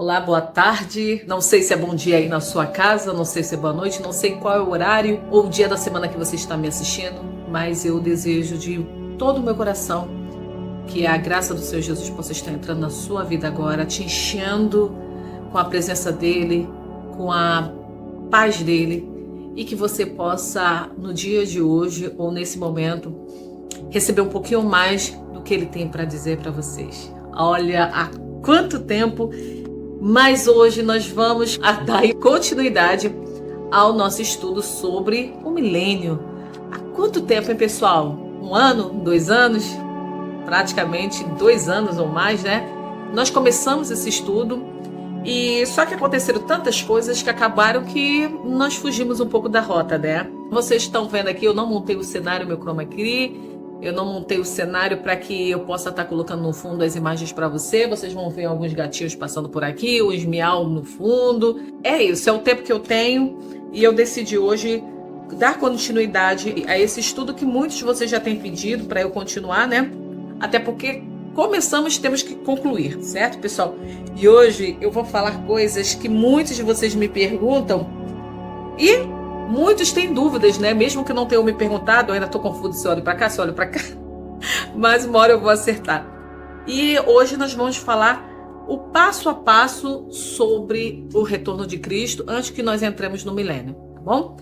Olá, boa tarde. Não sei se é bom dia aí na sua casa, não sei se é boa noite, não sei qual é o horário ou o dia da semana que você está me assistindo, mas eu desejo de todo o meu coração que a graça do Senhor Jesus possa estar entrando na sua vida agora, te enchendo com a presença dele, com a paz dele, e que você possa, no dia de hoje ou nesse momento, receber um pouquinho mais do que ele tem para dizer para vocês. Olha, há quanto tempo! Mas hoje nós vamos dar continuidade ao nosso estudo sobre o milênio. Há quanto tempo, hein, pessoal? 1 ano? 2 anos? Praticamente 2 anos ou mais, né? Nós começamos esse estudo e só que aconteceram tantas coisas que acabaram que nós fugimos um pouco da rota, né? Vocês estão vendo aqui, eu não montei o cenário, meu chroma key. Eu não montei o cenário para que eu possa estar colocando no fundo as imagens para você. Vocês vão ver alguns gatinhos passando por aqui, os miau no fundo. É isso, é o tempo que eu tenho e eu decidi hoje dar continuidade a esse estudo que muitos de vocês já têm pedido para eu continuar, né? Até porque começamos, temos que concluir, certo, pessoal? E hoje eu vou falar coisas que muitos de vocês me perguntam e muitos têm dúvidas, né? Mesmo que não tenham me perguntado, eu ainda estou confuso se olho para cá, se olho para cá. Mas uma hora eu vou acertar. E hoje nós vamos falar o passo a passo sobre o retorno de Cristo antes que nós entremos no milênio, tá bom?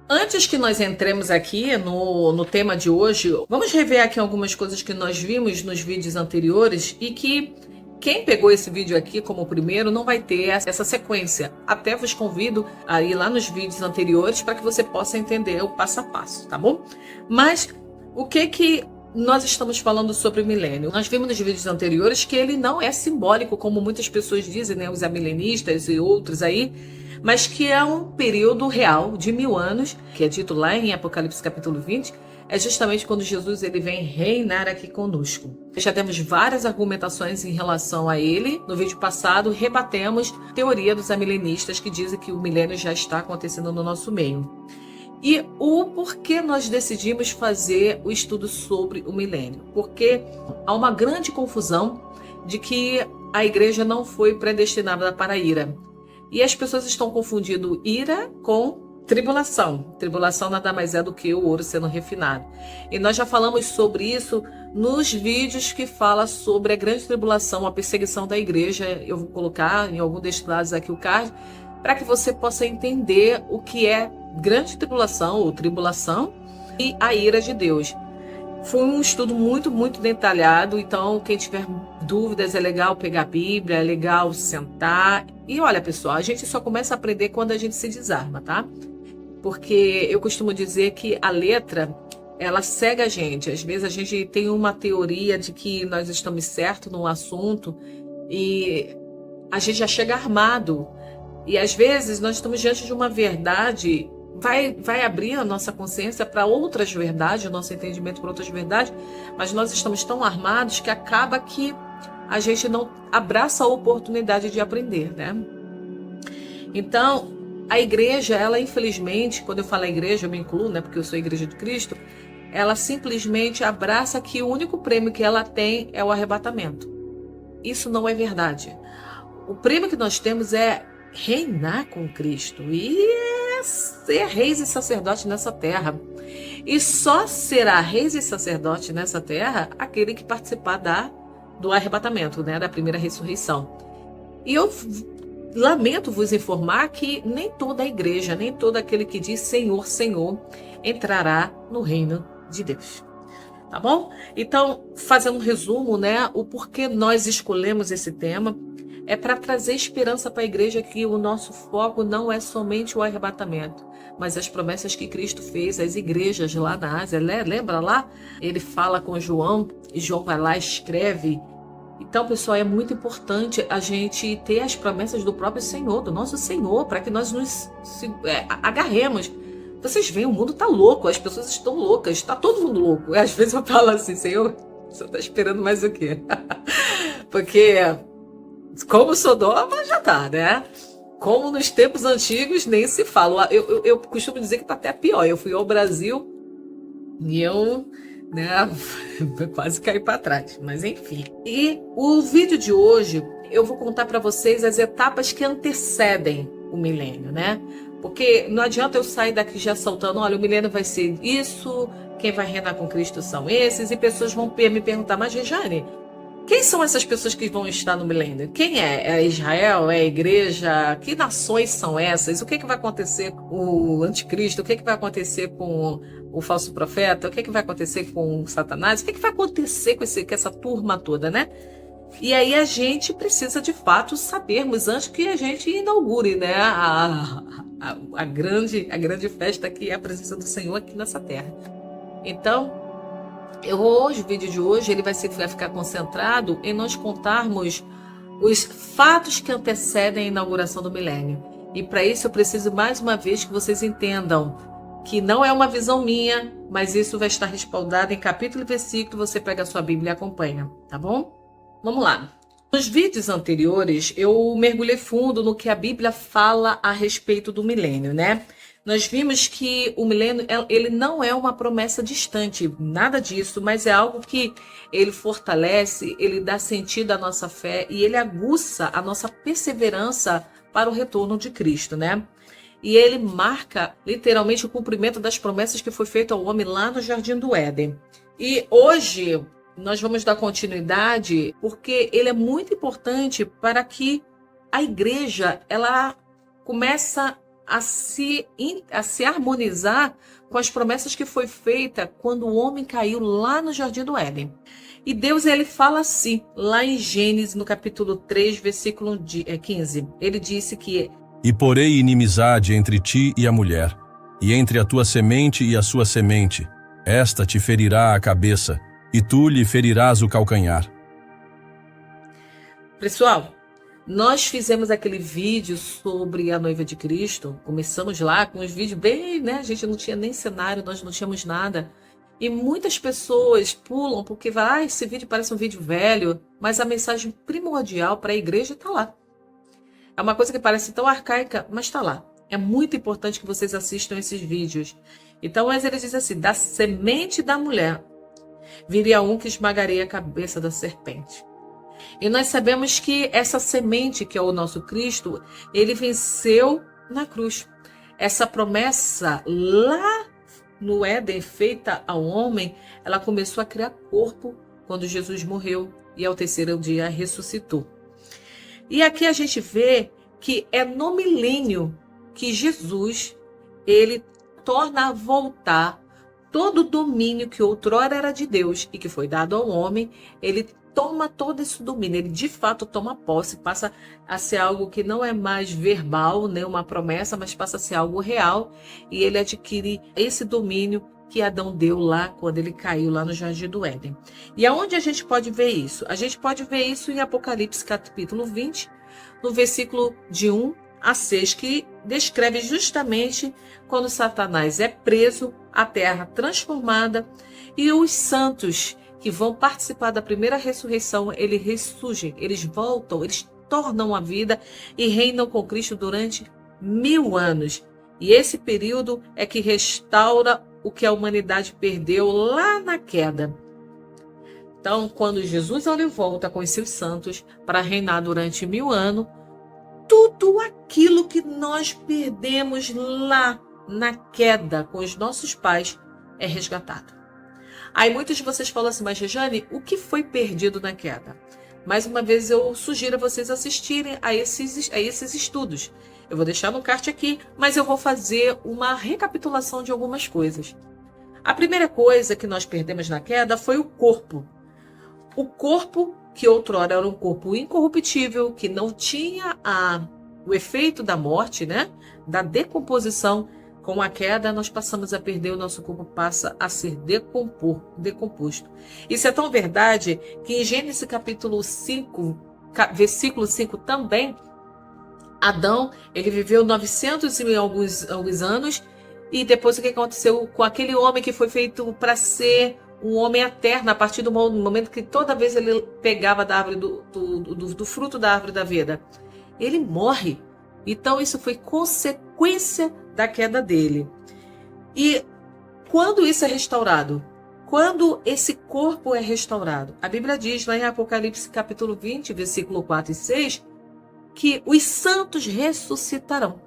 Antes que nós entremos aqui no tema de hoje, vamos rever aqui algumas coisas que nós vimos nos vídeos anteriores e que quem pegou esse vídeo aqui como primeiro não vai ter essa sequência. Até vos convido a ir lá nos vídeos anteriores para que você possa entender o passo a passo, tá bom? Mas o que nós estamos falando sobre o milênio? Nós vimos nos vídeos anteriores que ele não é simbólico, como muitas pessoas dizem, né? Os amilenistas e outros aí, mas que é um período real de 1000 anos, que é dito lá em Apocalipse capítulo 20, é justamente quando Jesus ele vem reinar aqui conosco. Já temos várias argumentações em relação a ele. No vídeo passado, rebatemos a teoria dos amilenistas que dizem que o milênio já está acontecendo no nosso meio. E o porquê nós decidimos fazer o estudo sobre o milênio? Porque há uma grande confusão de que a igreja não foi predestinada para a ira. E as pessoas estão confundindo ira com tribulação. Tribulação nada mais é do que o ouro sendo refinado. E nós já falamos sobre isso nos vídeos que fala sobre a grande tribulação, a perseguição da igreja. Eu vou colocar em algum destes lados aqui o card, para que você possa entender o que é grande tribulação ou tribulação e a ira de Deus. Foi um estudo muito detalhado, então quem tiver dúvidas é legal pegar a Bíblia, é legal sentar. E olha, pessoal, a gente só começa a aprender quando a gente se desarma, tá? Porque eu costumo dizer que a letra, ela cega a gente. Às vezes a gente tem uma teoria de que nós estamos certos num assunto e a gente já chega armado. E às vezes nós estamos diante de uma verdade, vai abrir a nossa consciência para outras verdades, o nosso entendimento para outras verdades, mas nós estamos tão armados que acaba que a gente não abraça a oportunidade de aprender, né? Então, a igreja, ela infelizmente, quando eu falo igreja, eu me incluo, né, porque eu sou a Igreja de Cristo, ela simplesmente abraça que o único prêmio que ela tem é o arrebatamento. Isso não é verdade. O prêmio que nós temos é reinar com Cristo e ser reis e sacerdotes nessa terra. E só será reis e sacerdote nessa terra aquele que participar do arrebatamento, né, da primeira ressurreição. E eu lamento vos informar que nem toda a igreja, nem todo aquele que diz Senhor, Senhor, entrará no reino de Deus. Tá bom? Então, fazendo um resumo, né, o porquê nós escolhemos esse tema é para trazer esperança para a igreja que o nosso foco não é somente o arrebatamento, mas as promessas que Cristo fez às igrejas lá na Ásia. Lembra lá? Ele fala com João e João vai lá e escreve. Então, pessoal, é muito importante a gente ter as promessas do próprio Senhor, do nosso Senhor, para que nós nos agarremos. Vocês veem, o mundo está louco, as pessoas estão loucas, está todo mundo louco. Às vezes eu falo assim, Senhor, você está esperando mais o quê? Porque como Sodoma já está, né? Como nos tempos antigos nem se fala. Eu costumo dizer que está até pior. Eu fui ao Brasil e eu né? Quase cair para trás, mas enfim. E o vídeo de hoje eu vou contar para vocês as etapas que antecedem o milênio, né? Porque não adianta eu sair daqui já soltando, olha, o milênio vai ser isso, quem vai reinar com Cristo são esses, e pessoas vão me perguntar, mas Rejane, quem são essas pessoas que vão estar no milênio? Quem é? É Israel? É a igreja? Que nações são essas? O que vai acontecer com o anticristo? O que vai acontecer com o falso profeta? O que vai acontecer com Satanás? O que vai acontecer com essa turma toda, né? E aí a gente precisa de fato sabermos antes que a gente inaugure, né, a grande festa que é a presença do Senhor aqui nessa terra. Então, o vídeo de hoje ele vai ficar concentrado em nós contarmos os fatos que antecedem a inauguração do milênio. E para isso eu preciso mais uma vez que vocês entendam que não é uma visão minha, mas isso vai estar respaldado em capítulo e versículo. Você pega a sua Bíblia e acompanha, tá bom? Vamos lá. Nos vídeos anteriores, eu mergulhei fundo no que a Bíblia fala a respeito do milênio, né? Nós vimos que o milênio ele não é uma promessa distante, nada disso, mas é algo que ele fortalece, ele dá sentido à nossa fé e ele aguça a nossa perseverança para o retorno de Cristo, né? E ele marca literalmente o cumprimento das promessas que foi feito ao homem lá no Jardim do Éden. E hoje nós vamos dar continuidade porque ele é muito importante para que a igreja ela começa a se harmonizar com as promessas que foi feita quando o homem caiu lá no Jardim do Éden. E Deus ele fala assim, lá em Gênesis, no capítulo 3, versículo 15. Ele disse que: E porei inimizade entre ti e a mulher, e entre a tua semente e a sua semente. Esta te ferirá a cabeça, e tu lhe ferirás o calcanhar. Pessoal, nós fizemos aquele vídeo sobre a noiva de Cristo. Começamos lá com os vídeos bem, né? A gente não tinha nem cenário, nós não tínhamos nada. E muitas pessoas pulam porque esse vídeo parece um vídeo velho, mas a mensagem primordial para a igreja está lá. É uma coisa que parece tão arcaica, mas está lá. É muito importante que vocês assistam esses vídeos. Então, mas ele diz assim: da semente da mulher viria um que esmagaria a cabeça da serpente. E nós sabemos que essa semente, que é o nosso Cristo, ele venceu na cruz. Essa promessa lá no Éden, feita ao homem, ela começou a criar corpo quando Jesus morreu e ao terceiro dia ressuscitou. E aqui a gente vê que é no milênio que Jesus ele torna a voltar todo o domínio que outrora era de Deus e que foi dado ao homem. Ele toma todo esse domínio, ele de fato toma posse, passa a ser algo que não é mais verbal, né, uma promessa, mas passa a ser algo real, e ele adquire esse domínio que Adão deu lá quando ele caiu lá no Jardim do Éden. E aonde a gente pode ver isso? A gente pode ver isso em Apocalipse capítulo 20, no versículo de 1 a 6, que descreve justamente quando Satanás é preso, a terra transformada e os santos que vão participar da primeira ressurreição, eles ressurgem, eles voltam, eles tornam a vida e reinam com Cristo durante 1000 anos. E esse período é que restaura o que a humanidade perdeu lá na queda. Então, quando Jesus ele volta com os seus santos para reinar durante 1000 anos, tudo aquilo que nós perdemos lá na queda com os nossos pais é resgatado. Aí muitos de vocês falam assim: mas Rejane, o que foi perdido na queda? Mais uma vez eu sugiro a vocês assistirem a esses estudos. Eu vou deixar no card aqui, mas eu vou fazer uma recapitulação de algumas coisas. A primeira coisa que nós perdemos na queda foi o corpo. O corpo que outrora era um corpo incorruptível, que não tinha o efeito da morte, né? Da decomposição. Com a queda, nós passamos a perder, o nosso corpo passa a ser decomposto. Isso é tão verdade que em Gênesis capítulo 5, versículo 5 também, Adão, ele viveu 900 e alguns anos, e depois o que aconteceu com aquele homem que foi feito para ser um homem eterno, a partir do momento que toda vez ele pegava da árvore do fruto da árvore da vida, ele morre. Então isso foi consequência da queda dele. E quando isso é restaurado? quando esse corpo é restaurado? A Bíblia diz lá em Apocalipse capítulo 20, versículo 4 e 6, que os santos ressuscitarão.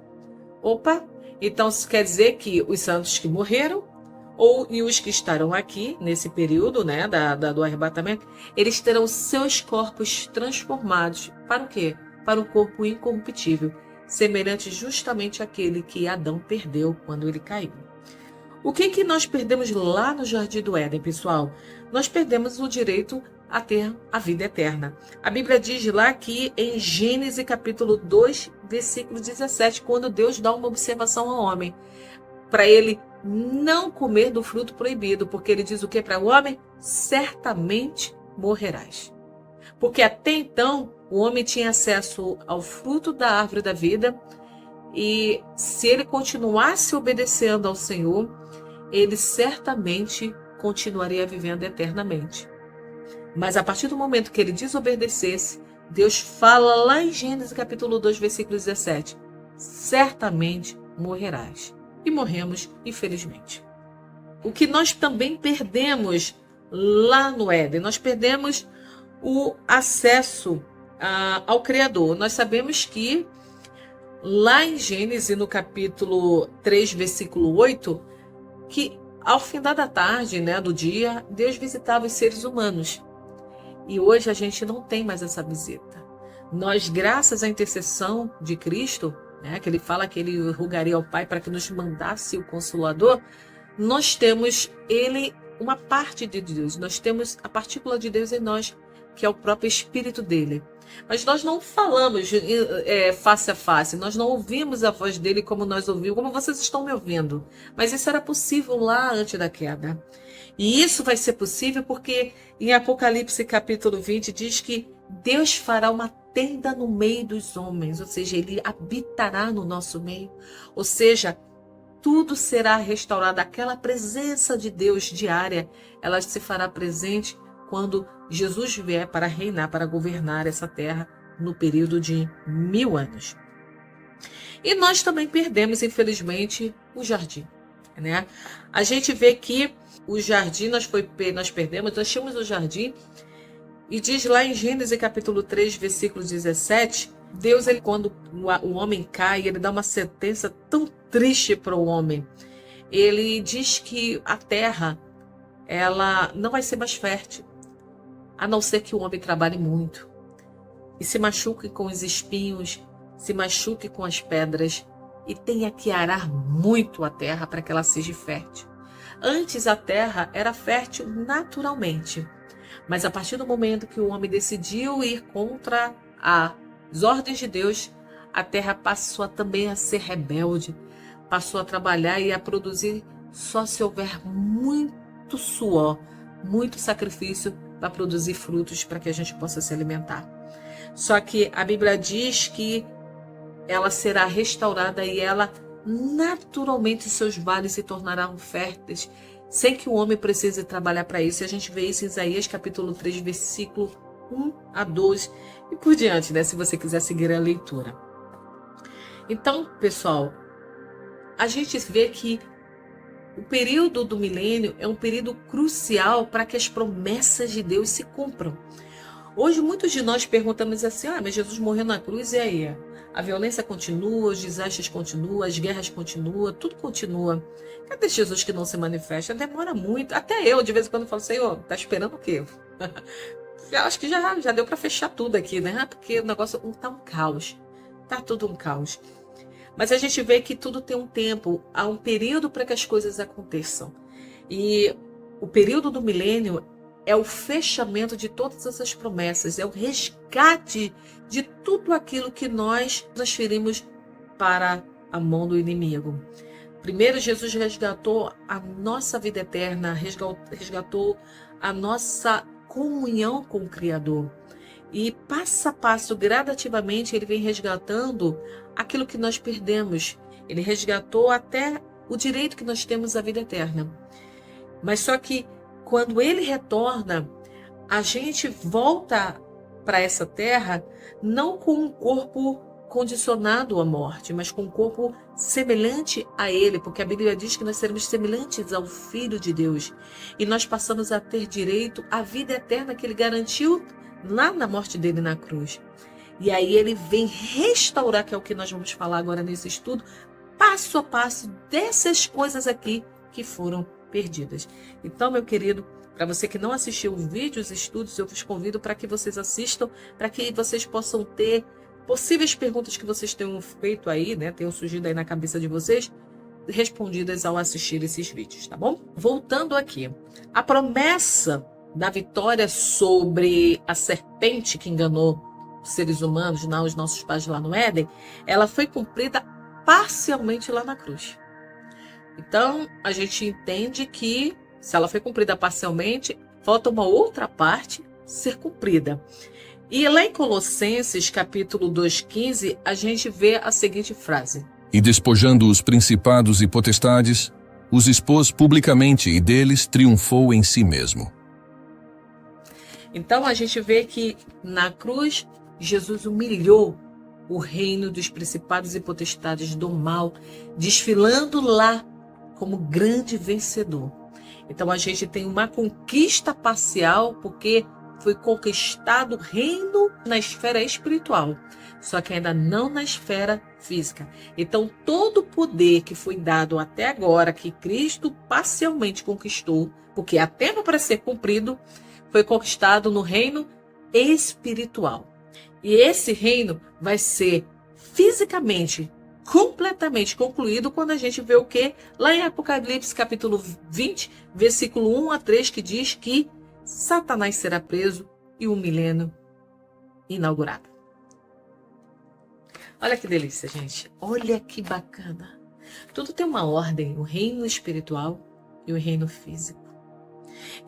Opa, então isso quer dizer que os santos que morreram e os que estarão aqui nesse período, né, do arrebatamento, eles terão seus corpos transformados para o quê? Para um corpo incorruptível, semelhante justamente àquele que Adão perdeu quando ele caiu. O que nós perdemos lá no Jardim do Éden, pessoal? Nós perdemos o direito a ter a vida eterna. A Bíblia diz lá que em Gênesis capítulo 2, versículo 17, quando Deus dá uma observação ao homem, para ele não comer do fruto proibido, porque ele diz o que para o homem? Certamente morrerás. Porque até então o homem tinha acesso ao fruto da árvore da vida, e se ele continuasse obedecendo ao Senhor, ele certamente continuaria vivendo eternamente. Mas a partir do momento que ele desobedecesse, Deus fala lá em Gênesis capítulo 2, versículo 17, certamente morrerás. E morremos, infelizmente. O que nós também perdemos lá no Éden, nós perdemos o acesso ao Criador. Nós sabemos que lá em Gênesis, no capítulo 3, versículo 8, que ao findar da tarde, né, do dia, Deus visitava os seres humanos. E hoje a gente não tem mais essa visita. Nós, graças à intercessão de Cristo, né, que ele fala que ele rogaria ao Pai para que nos mandasse o Consolador, nós temos ele, uma parte de Deus, nós temos a partícula de Deus em nós, que é o próprio Espírito dele. Mas nós não falamos face a face, nós não ouvimos a voz dele como nós ouvimos, como vocês estão me ouvindo. Mas isso era possível lá antes da queda. E isso vai ser possível porque em Apocalipse capítulo 20 diz que Deus fará uma tenda no meio dos homens, ou seja, ele habitará no nosso meio. Ou seja, tudo será restaurado, aquela presença de Deus diária, ela se fará presente quando Jesus vier para reinar, para governar essa terra no período de 1000 anos. E nós também perdemos, infelizmente, o jardim, né? A gente vê que o jardim nós perdemos, nós tínhamos o jardim, e diz lá em Gênesis capítulo 3, versículo 17, Deus, ele, quando o homem cai, ele dá uma sentença tão triste para o homem. Ele diz que a terra, ela não vai ser mais fértil, a não ser que o homem trabalhe muito e se machuque com os espinhos, se machuque com as pedras e tenha que arar muito a terra para que ela seja fértil. Antes a terra era fértil naturalmente, mas a partir do momento que o homem decidiu ir contra as ordens de Deus, a terra passou também a ser rebelde, passou a trabalhar e a produzir só se houver muito suor, muito sacrifício para produzir frutos para que a gente possa se alimentar. Só que a Bíblia diz que ela será restaurada e ela naturalmente seus vales se tornarão férteis, sem que o homem precise trabalhar para isso. E a gente vê isso em Isaías capítulo 3, versículo 1 a 12 e por diante, né, se você quiser seguir a leitura. Então, pessoal, a gente vê que o período do milênio é um período crucial para que as promessas de Deus se cumpram. Hoje muitos de nós perguntamos assim, mas Jesus morreu na cruz e aí? A violência continua, os desastres continuam, as guerras continuam, tudo continua. Cadê Jesus que não se manifesta? Demora muito. Até eu, de vez em quando, falo, Senhor, tá esperando o quê? Eu acho que já deu para fechar tudo aqui, né? Porque o negócio tá um caos. Tá tudo um caos. Mas a gente vê que tudo tem um tempo, há um período para que as coisas aconteçam. E o período do milênio é o fechamento de todas essas promessas, é o resgate de tudo aquilo que nós transferimos para a mão do inimigo. Primeiro, Jesus resgatou a nossa vida eterna, resgatou a nossa comunhão com o Criador. E passo a passo, gradativamente, ele vem resgatando aquilo que nós perdemos. Ele resgatou até o direito que nós temos à vida eterna. Mas só que quando ele retorna, a gente volta para essa terra não com um corpo condicionado à morte, mas com um corpo semelhante a ele, porque a Bíblia diz que nós seremos semelhantes ao Filho de Deus. E nós passamos a ter direito à vida eterna que ele garantiu lá na morte dele na cruz. E aí ele vem restaurar, que é o que nós vamos falar agora nesse estudo, passo a passo dessas coisas aqui que foram perdidas. Então, meu querido, para você que não assistiu os vídeos, estudos, eu vos convido para que vocês assistam, para que vocês possam ter possíveis perguntas que vocês tenham feito aí, né, tenham surgido aí na cabeça de vocês, respondidas ao assistir esses vídeos, tá bom? Voltando aqui, a promessa da vitória sobre a serpente que enganou os seres humanos, os nossos pais lá no Éden, ela foi cumprida parcialmente lá na cruz. Então, a gente entende que, se ela foi cumprida parcialmente, falta uma outra parte ser cumprida. E lá em Colossenses, capítulo 2,15, a gente vê a seguinte frase. E despojando os principados e potestades, os expôs publicamente e deles triunfou em si mesmo. Então, a gente vê que na cruz, Jesus humilhou o reino dos principados e potestades do mal, desfilando lá como grande vencedor. Então a gente tem uma conquista parcial, porque foi conquistado o reino na esfera espiritual, só que ainda não na esfera física. Então todo o poder que foi dado até agora, que Cristo parcialmente conquistou, porque há tempo para ser cumprido, foi conquistado no reino espiritual. E esse reino vai ser fisicamente completamente concluído quando a gente vê o que? Lá em Apocalipse capítulo 20, versículo 1 a 3, que diz que Satanás será preso e o milênio inaugurado. Olha que delícia, gente. Olha que bacana. Tudo tem uma ordem, o reino espiritual e o reino físico.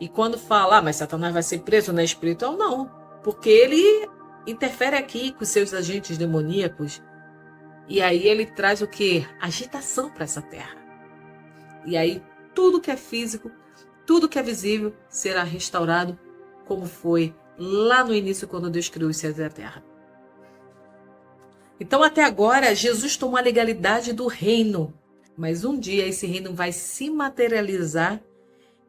E quando fala, mas Satanás vai ser preso na espiritual, não. Porque ele interfere aqui com seus agentes demoníacos. E aí ele traz o quê? Agitação para essa terra. E aí tudo que é físico, tudo que é visível será restaurado como foi lá no início quando Deus criou os céus e a terra. Então até agora Jesus tomou a legalidade do reino. Mas um dia esse reino vai se materializar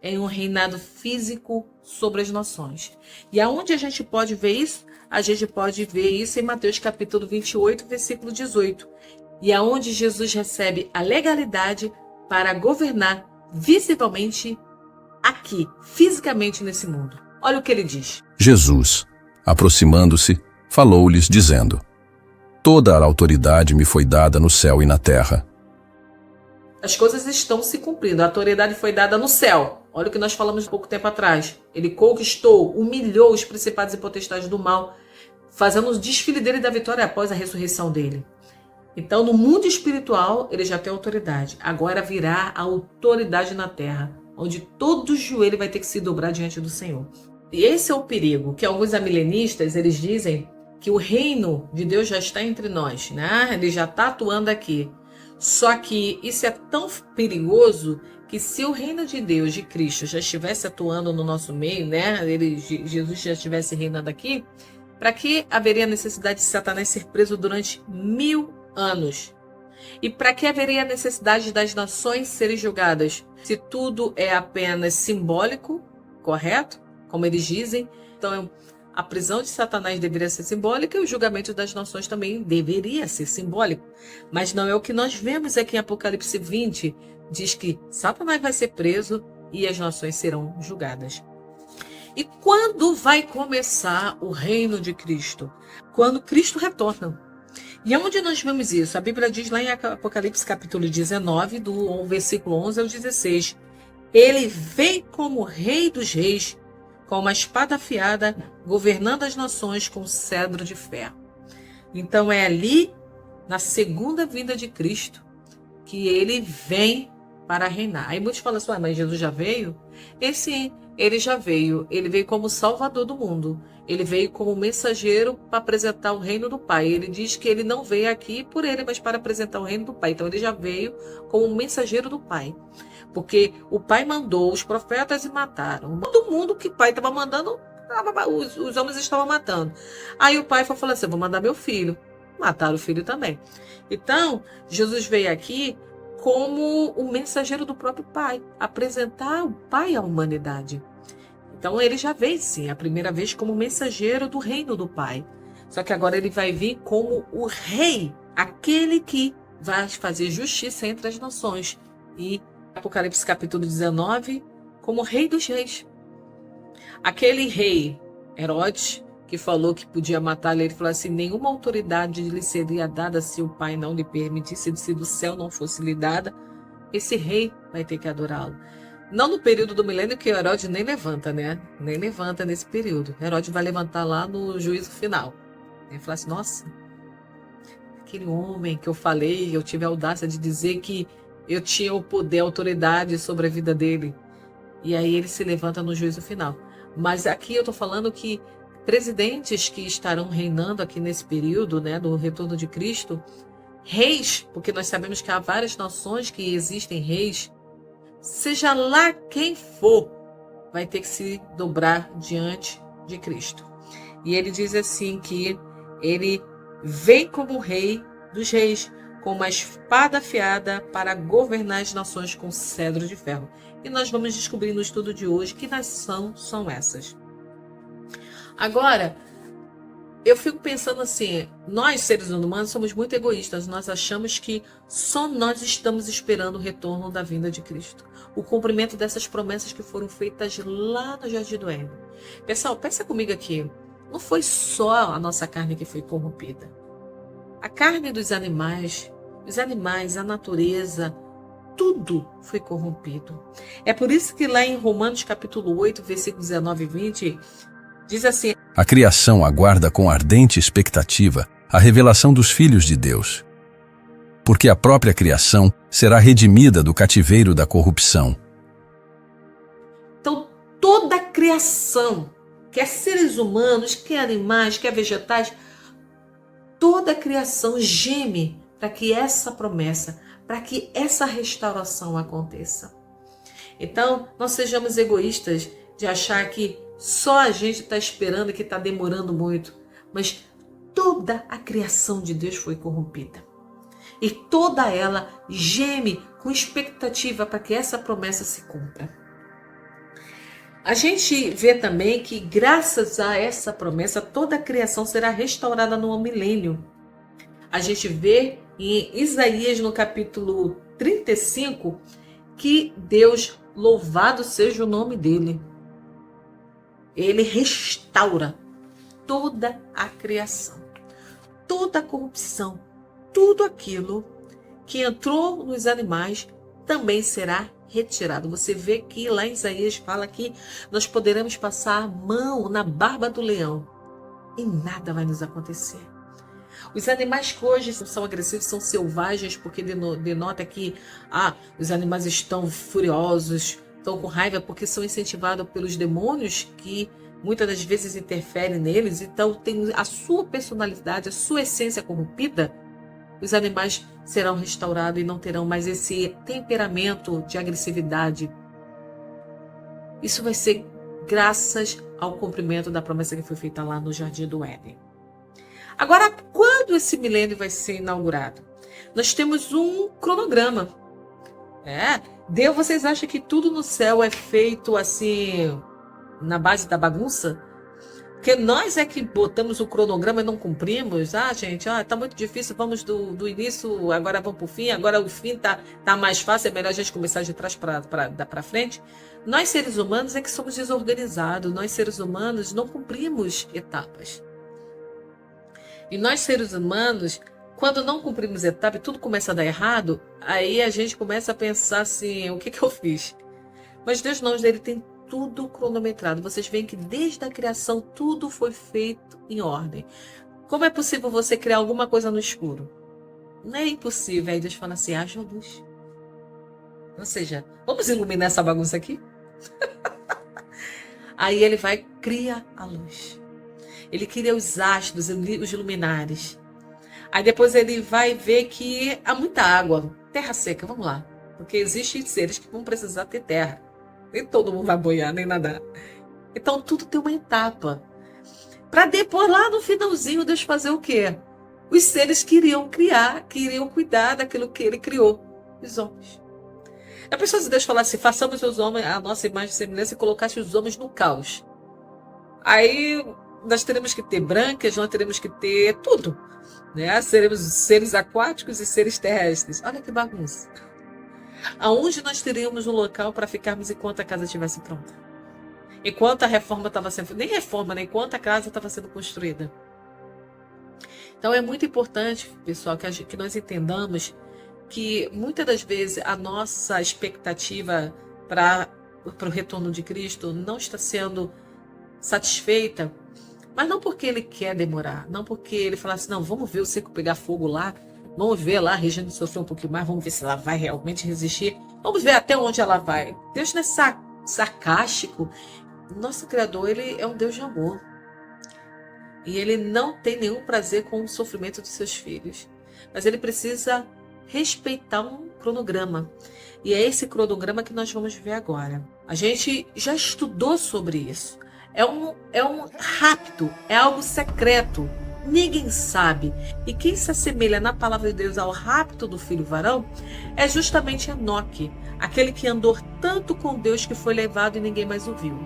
em um reinado físico sobre as nações. E aonde a gente pode ver isso? A gente pode ver isso em Mateus capítulo 28, versículo 18. E aonde Jesus recebe a legalidade para governar visivelmente aqui, fisicamente nesse mundo. Olha o que ele diz. Jesus, aproximando-se, falou-lhes, dizendo: Toda a autoridade me foi dada no céu e na terra. As coisas estão se cumprindo. A autoridade foi dada no céu. Olha o que nós falamos pouco tempo atrás. Ele conquistou, humilhou os principados e potestades do mal, fazendo o desfile dele da vitória após a ressurreição dele. Então, no mundo espiritual, ele já tem autoridade. Agora virá a autoridade na terra, onde todo joelho vai ter que se dobrar diante do Senhor. E esse é o perigo, que alguns amilenistas, eles dizem que o reino de Deus já está entre nós, né? Ele já está atuando aqui. Só que isso é tão perigoso que se o reino de Deus, de Cristo, já estivesse atuando no nosso meio, né? Jesus já estivesse reinando aqui, para que haveria necessidade de Satanás ser preso durante 1000 anos? E para que haveria necessidade das nações serem julgadas? Se tudo é apenas simbólico, correto? Como eles dizem, então a prisão de Satanás deveria ser simbólica e o julgamento das nações também deveria ser simbólico. Mas não é o que nós vemos aqui em Apocalipse 20, diz que Satanás vai ser preso e as nações serão julgadas. E quando vai começar o reino de Cristo? Quando Cristo retorna. E onde nós vemos isso? A Bíblia diz lá em Apocalipse capítulo 19, do versículo 11 ao 16. Ele vem como Rei dos Reis, com uma espada afiada, governando as nações com cedro de ferro. Então é ali, na segunda vinda de Cristo, que ele vem para reinar. Aí muitos falam assim, mas Jesus já veio? E sim, ele já veio. Ele veio como Salvador do mundo. Ele veio como mensageiro para apresentar o reino do Pai. Ele diz que ele não veio aqui por ele, mas para apresentar o reino do Pai. Então ele já veio como mensageiro do Pai. Porque o Pai mandou os profetas e mataram. Todo mundo que o Pai estava mandando, os homens estavam matando. Aí o Pai falou assim, vou mandar meu filho. mataram o filho também. Então, Jesus veio aqui como o mensageiro do próprio Pai, apresentar o Pai à humanidade. Então, ele já veio, sim, a primeira vez como mensageiro do reino do Pai. Só que agora ele vai vir como o rei, aquele que vai fazer justiça entre as nações. E Apocalipse capítulo 19, como rei dos reis. Aquele rei, Herodes, que falou que podia matá-lo, ele falou assim: nenhuma autoridade lhe seria dada se o Pai não lhe permitisse, se do céu não fosse lhe dada. Esse rei vai ter que adorá-lo. Não no período do milênio, que Herodes nem levanta, né? Nem levanta nesse período. Herodes vai levantar lá no juízo final. Ele fala assim: nossa, aquele homem que eu falei, eu tive a audácia de dizer que eu tinha o poder, a autoridade sobre a vida dele. E aí ele se levanta no juízo final. Mas aqui eu estou falando que presidentes que estarão reinando aqui nesse período, né, do retorno de Cristo, reis, porque nós sabemos que há várias nações que existem reis, seja lá quem for, vai ter que se dobrar diante de Cristo. E ele diz assim que ele vem como rei dos reis, com uma espada afiada para governar as nações com cedro de ferro. E nós vamos descobrir no estudo de hoje que nações são essas. Agora, eu fico pensando assim, nós seres humanos somos muito egoístas, nós achamos que só nós estamos esperando o retorno da vinda de Cristo, o cumprimento dessas promessas que foram feitas lá no Jardim do Éden. Pessoal, pensa comigo aqui, não foi só a nossa carne que foi corrompida. A carne dos animais, a natureza, tudo foi corrompido. É por isso que lá em Romanos capítulo 8, versículos 19 e 20, diz assim: A criação aguarda com ardente expectativa a revelação dos filhos de Deus, porque a própria criação será redimida do cativeiro da corrupção. Então, toda a criação, quer seres humanos, quer animais, quer vegetais, toda a criação geme para que essa promessa, para que essa restauração aconteça. Então, não sejamos egoístas de achar que só a gente está esperando e que está demorando muito, mas toda a criação de Deus foi corrompida. E toda ela geme com expectativa para que essa promessa se cumpra. A gente vê também que, graças a essa promessa, toda a criação será restaurada no milênio. A gente vê em Isaías, no capítulo 35, que Deus, louvado seja o nome dele, ele restaura toda a criação, toda a corrupção, tudo aquilo que entrou nos animais também será retirado. Você vê que lá em Isaías fala que nós poderemos passar a mão na barba do leão e nada vai nos acontecer. Os animais que hoje são agressivos, são selvagens, porque denota que os animais estão furiosos, estão com raiva, porque são incentivados pelos demônios que muitas das vezes interferem neles. Então tem a sua personalidade, a sua essência corrompida. Os animais serão restaurados e não terão mais esse temperamento de agressividade. Isso vai ser graças ao cumprimento da promessa que foi feita lá no Jardim do Éden. Agora, quando esse milênio vai ser inaugurado? Nós temos um cronograma. Deus, vocês acham que tudo no céu é feito assim, na base da bagunça? Porque nós é que botamos o cronograma e não cumprimos. Gente, tá muito difícil, vamos do início, agora vamos para o fim, agora o fim tá mais fácil, é melhor a gente começar de trás para frente. Nós, seres humanos, é que somos desorganizados. Nós, seres humanos, não cumprimos etapas. E nós, seres humanos, quando não cumprimos etapa e tudo começa a dar errado, aí a gente começa a pensar assim, o que eu fiz? Mas Deus não, ele tem tudo cronometrado. Vocês veem que desde a criação tudo foi feito em ordem. Como é possível você criar alguma coisa no escuro? Não é impossível. Aí Deus fala assim, haja luz. Ou seja, vamos iluminar essa bagunça aqui? Aí ele vai criar a luz. Ele cria os astros, os luminares. Aí depois ele vai ver que há muita água, terra seca, vamos lá. Porque existem seres que vão precisar ter terra. Nem todo mundo vai boiar, nem nadar. Então tudo tem uma etapa. Para depois, lá no finalzinho, Deus fazer o quê? Os seres queriam cuidar daquilo que ele criou, os homens. A pessoa, se Deus falasse, façamos os homens a nossa imagem e semelhança e colocasse os homens no caos. Aí nós teremos que ter brancas, nós teremos que ter tudo. Né? Seremos seres aquáticos e seres terrestres. Olha que bagunça. Aonde nós teríamos um local para ficarmos enquanto a casa estivesse pronta? Enquanto a reforma estava sendo... Nem reforma, né? Enquanto a casa estava sendo construída. Então é muito importante, pessoal, que nós entendamos que muitas das vezes a nossa expectativa para o retorno de Cristo não está sendo satisfeita, mas não porque ele quer demorar, não porque ele fala assim, não, vamos ver o circo pegar fogo lá, vamos ver lá a Regina sofrer um pouquinho mais, vamos ver se ela vai realmente resistir, vamos ver até onde ela vai. Deus não é sarcástico. Nosso Criador, ele é um Deus de amor. E ele não tem nenhum prazer com o sofrimento de seus filhos. Mas ele precisa respeitar um cronograma. E é esse cronograma que nós vamos ver agora. A gente já estudou sobre isso. É um rapto, é algo secreto. Ninguém sabe. E quem se assemelha na palavra de Deus ao rapto do filho varão é justamente Enoque, aquele que andou tanto com Deus que foi levado e ninguém mais o viu.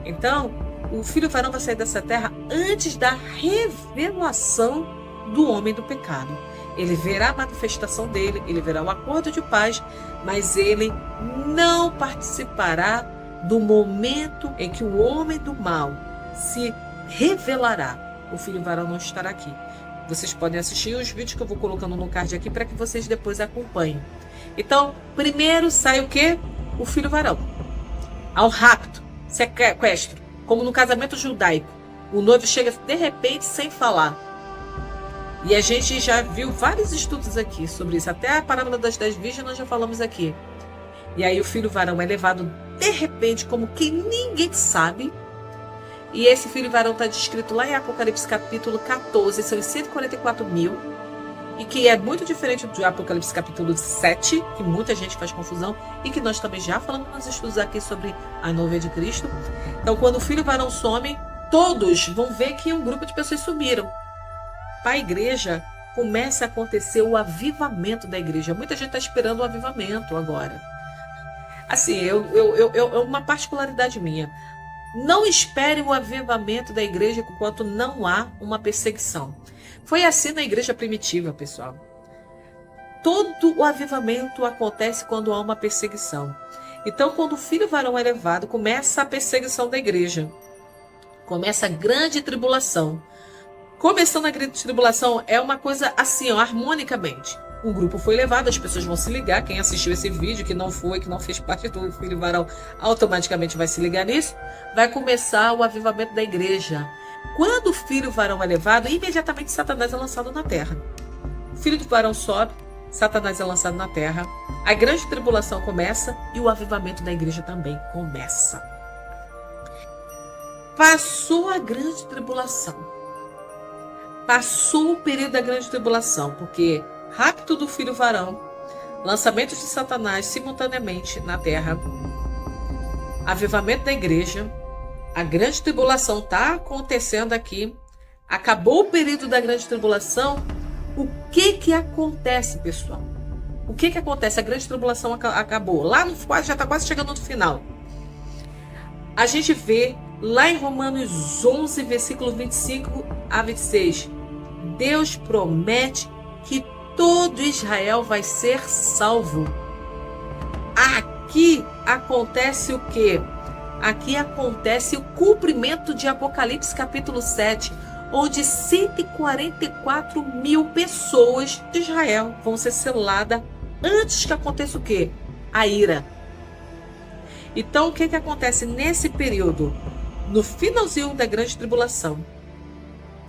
Então, o filho varão vai sair dessa terra antes da revelação do homem do pecado. Ele verá a manifestação dele, ele verá o acordo de paz, mas ele não participará do momento em que o homem do mal se revelará. O filho varão não estará aqui. Vocês podem assistir os vídeos que eu vou colocando no card aqui para que vocês depois acompanhem. Então, primeiro sai o quê? O filho varão. Ao rapto, sequestro, como no casamento judaico. O noivo chega de repente sem falar. E a gente já viu vários estudos aqui sobre isso. Até a parábola das 10 virgens nós já falamos aqui. E aí o filho varão é levado de repente como que ninguém sabe. E esse filho varão está descrito lá em Apocalipse capítulo 14. São os 144 mil. E que é muito diferente do Apocalipse capítulo 7, que muita gente faz confusão, e que nós também já falamos nos estudos aqui sobre a noiva de Cristo. Então, quando o filho varão some, todos vão ver que um grupo de pessoas sumiram. Para a igreja, começa a acontecer o avivamento da igreja. Muita gente está esperando o avivamento agora. Assim, é uma particularidade minha. Não espere o avivamento da igreja enquanto não há uma perseguição. Foi assim na igreja primitiva, pessoal. Todo o avivamento acontece quando há uma perseguição. Então, quando o filho varão é levado, começa a perseguição da igreja. Começa a grande tribulação. Começando a grande tribulação é uma coisa assim, ó, harmonicamente. Um grupo foi levado, as pessoas vão se ligar. Quem assistiu esse vídeo, que não foi, que não fez parte do filho varão, automaticamente vai se ligar nisso. Vai começar o avivamento da igreja. Quando o filho varão é levado, imediatamente Satanás é lançado na terra. O filho do varão sobe, Satanás é lançado na terra. A grande tribulação começa e o avivamento da igreja também começa. Passou a grande tribulação. Passou o período da grande tribulação, porque rapto do filho varão, lançamento de Satanás simultaneamente na terra, avivamento da igreja, a grande tribulação está acontecendo aqui, acabou o período da grande tribulação. O que acontece, pessoal? O que acontece? A grande tribulação acabou. Lá no quase, já está quase chegando no final. A gente vê lá em Romanos 11, versículo 25 a 26. Deus promete que todo Israel vai ser salvo. Aqui acontece o quê? Aqui acontece o cumprimento de Apocalipse capítulo 7, onde 144 mil pessoas de Israel vão ser seladas antes que aconteça o quê? A ira. Então, o que acontece nesse período? No finalzinho da grande tribulação,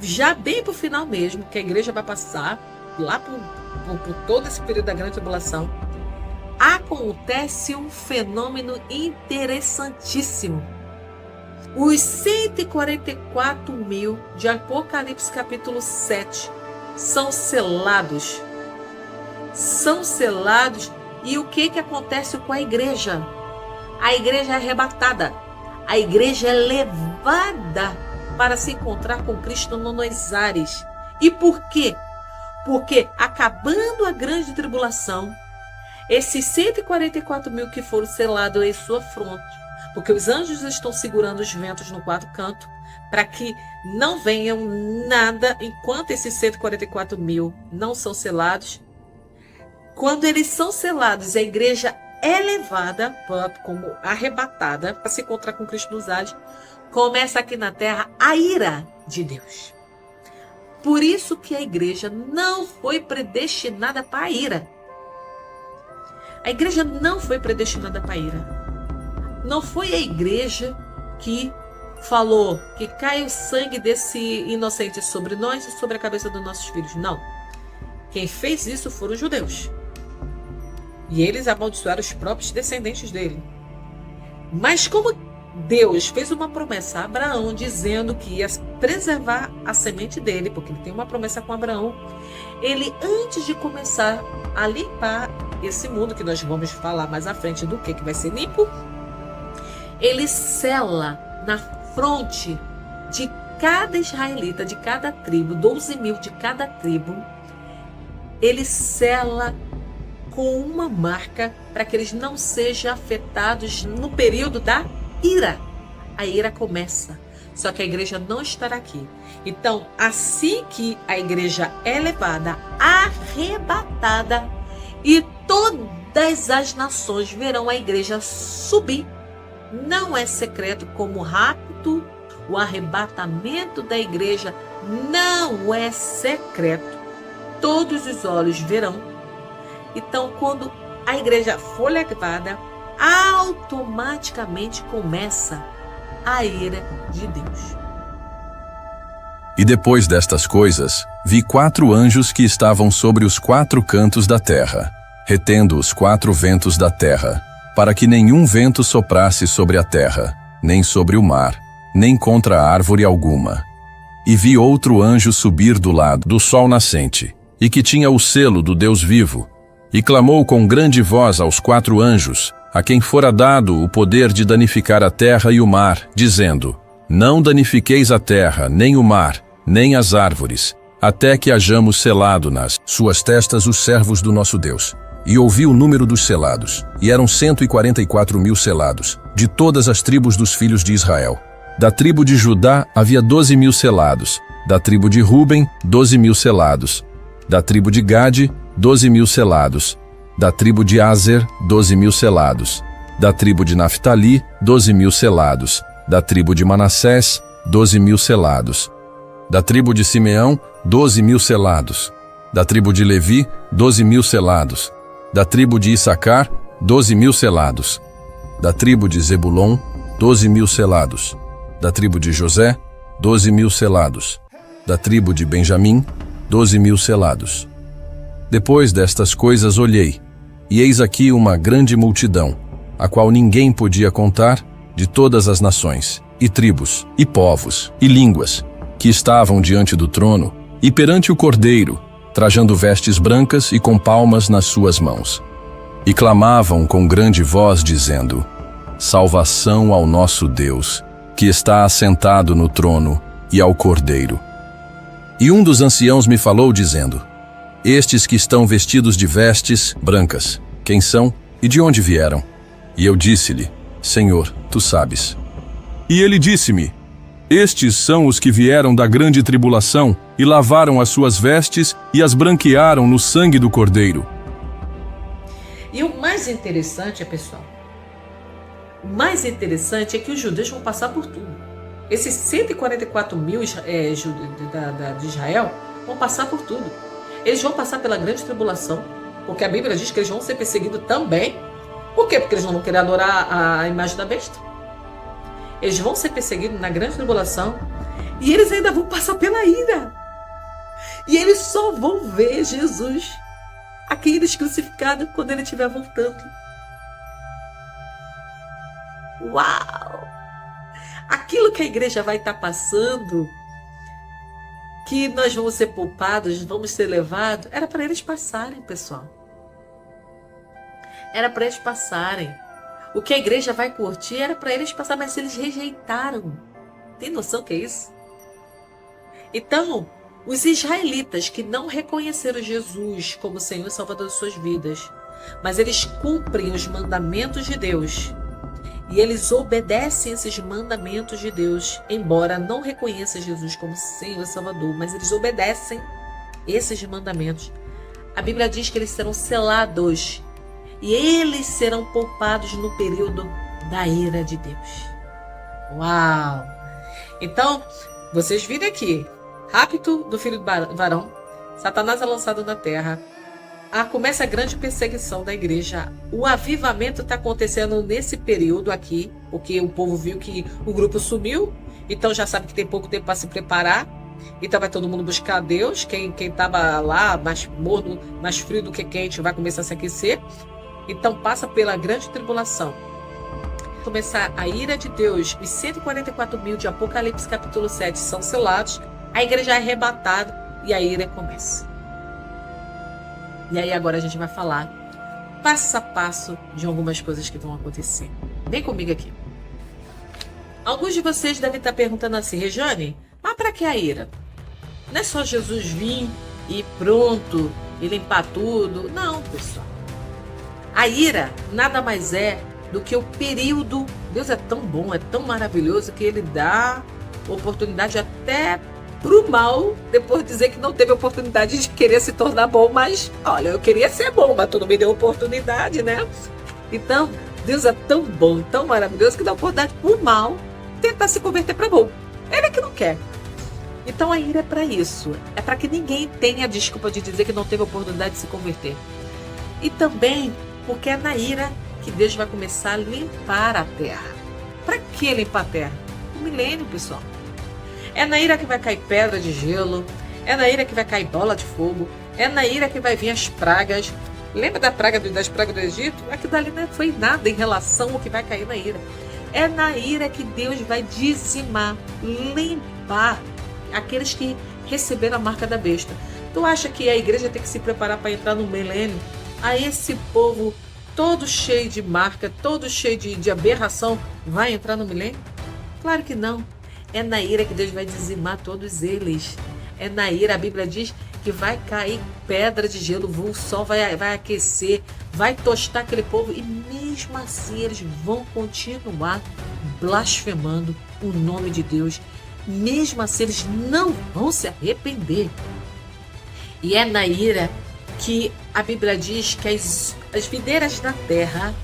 já bem para o final mesmo, que a igreja vai passar lá por todo esse período da grande tribulação, acontece um fenômeno interessantíssimo. Os 144 mil de Apocalipse capítulo 7 são selados. São selados. E o que acontece com a igreja? A igreja é arrebatada. A igreja é levada para se encontrar com Cristo nos ares. E por quê? Porque acabando a grande tribulação, esses 144 mil que foram selados em sua fronte, porque os anjos estão segurando os ventos no quatro cantos, para que não venham nada enquanto esses 144 mil não são selados. Quando eles são selados, a igreja é levada como arrebatada para se encontrar com Cristo nos ares. Começa aqui na terra a ira de Deus. Por isso que a igreja não foi predestinada para a ira. A igreja não foi predestinada para a ira. Não foi a igreja que falou que cai o sangue desse inocente sobre nós e sobre a cabeça dos nossos filhos. Não. Quem fez isso foram os judeus. E eles amaldiçoaram os próprios descendentes dele. Mas como Deus fez uma promessa a Abraão, dizendo que ia preservar a semente dele, porque ele tem uma promessa com Abraão, ele, antes de começar a limpar esse mundo, que nós vamos falar mais à frente do que vai ser limpo, ele sela na fronte de cada israelita, de cada tribo, 12 mil de cada tribo, ele sela com uma marca para que eles não sejam afetados no período da ira. A ira começa, só que a igreja não estará aqui. Então, assim que a igreja é levada, arrebatada, e todas as nações verão a igreja subir, não é secreto como o rapto, o arrebatamento da igreja não é secreto. Todos os olhos verão. Então, quando a igreja for levada, automaticamente começa a ira de Deus. E depois destas coisas, vi 4 anjos que estavam sobre os 4 cantos da terra, retendo os 4 ventos da terra, para que nenhum vento soprasse sobre a terra, nem sobre o mar, nem contra árvore alguma. E vi outro anjo subir do lado do sol nascente, e que tinha o selo do Deus vivo, e clamou com grande voz aos 4 anjos, a quem fora dado o poder de danificar a terra e o mar, dizendo: Não danifiqueis a terra, nem o mar, nem as árvores, até que hajamos selado nas suas testas os servos do nosso Deus. E ouvi o número dos selados, e eram 144 mil selados, de todas as tribos dos filhos de Israel. Da tribo de Judá havia 12 mil selados, da tribo de Ruben, 12 mil selados, da tribo de Gade, 12 mil selados, da tribo de Aser, 12 mil selados, da tribo de Naftali, 12 mil selados, da tribo de Manassés, 12 mil selados, da tribo de Simeão, 12 mil selados, da tribo de Levi, 12 mil selados, da tribo de Issacar, 12 mil selados, da tribo de Zebulon, 12 mil selados, da tribo de José, 12 mil selados, da tribo de Benjamim, 12 mil selados. Depois destas coisas olhei, e eis aqui uma grande multidão, a qual ninguém podia contar, de todas as nações, e tribos, e povos, e línguas, que estavam diante do trono, e perante o Cordeiro, trajando vestes brancas e com palmas nas suas mãos. E clamavam com grande voz, dizendo: Salvação ao nosso Deus, que está assentado no trono, e ao Cordeiro. E um dos anciãos me falou, dizendo: Estes que estão vestidos de vestes brancas, quem são e de onde vieram? E eu disse-lhe: Senhor, tu sabes. E ele disse-me: Estes são os que vieram da grande tribulação e lavaram as suas vestes e as branquearam no sangue do Cordeiro. E o mais interessante, pessoal, o mais interessante é que os judeus vão passar por tudo. Esses 144 mil de Israel vão passar por tudo. Eles vão passar pela grande tribulação, porque a Bíblia diz que eles vão ser perseguidos também. Por quê? Porque eles não vão querer adorar a imagem da besta. Eles vão ser perseguidos na grande tribulação e eles ainda vão passar pela ira. E eles só vão ver Jesus, aqueles crucificados, quando ele estiver voltando. Uau! Aquilo que a igreja vai estar passando, que nós vamos ser poupados, vamos ser levados, era para eles passarem, pessoal. Era para eles passarem. O que a igreja vai curtir era para eles passar, mas eles rejeitaram. Tem noção que é isso? Então, Os israelitas que não reconheceram Jesus como Senhor e Salvador de suas vidas, mas eles cumprem os mandamentos de Deus e eles obedecem esses mandamentos de Deus, embora não reconheçam Jesus como Senhor e Salvador, mas eles obedecem esses mandamentos. A Bíblia diz que eles serão selados e eles serão poupados no período da ira de Deus. Uau! Então, vocês viram aqui, rapto do filho do varão, Satanás é lançado na terra, começa a grande perseguição da igreja. O avivamento está acontecendo nesse período aqui, porque o povo viu que o grupo sumiu, então já sabe que tem pouco tempo para se preparar, então vai todo mundo buscar Deus. Quem estava lá mais morno, mais frio do que quente, vai começar a se aquecer. Então passa pela grande tribulação. Começar a ira de Deus, os 144 mil de Apocalipse capítulo 7 são selados, a igreja é arrebatada e a ira começa. E aí agora a gente vai falar passo a passo de algumas coisas que vão acontecer. Vem comigo aqui. Alguns de vocês devem estar perguntando assim: Rejane, mas para que a ira? Não é só Jesus vir e pronto, e limpar tudo? Não, pessoal. A ira nada mais é do que o período. Deus é tão bom, é tão maravilhoso, que Ele dá oportunidade até pro mal, depois dizer que não teve oportunidade de querer se tornar bom, mas olha, eu queria ser bom, mas tu não me deu oportunidade, né? Então, Deus é tão bom, tão maravilhoso, que dá oportunidade pro mal tentar se converter para bom. Ele é que não quer. Então a ira é para isso, é para que ninguém tenha desculpa de dizer que não teve oportunidade de se converter. E também porque é na ira que Deus vai começar a limpar a terra. Para que limpar a terra? O milênio, pessoal. É na ira que vai cair pedra de gelo, é na ira que vai cair bola de fogo, é na ira que vai vir as pragas. Lembra das pragas do Egito? Aquilo dali não foi nada em relação ao que vai cair na ira. É na ira que Deus vai dizimar, limpar aqueles que receberam a marca da besta. Tu acha que a igreja tem que se preparar para entrar no milênio? A esse povo todo cheio de marca, todo cheio de aberração, vai entrar no milênio? Claro que não. É na ira que Deus vai dizimar todos eles. É na ira, a Bíblia diz que vai cair pedra de gelo, o sol vai aquecer, vai tostar aquele povo, e mesmo assim eles vão continuar blasfemando o nome de Deus. Mesmo assim eles não vão se arrepender. E é na ira que a Bíblia diz que as videiras da terra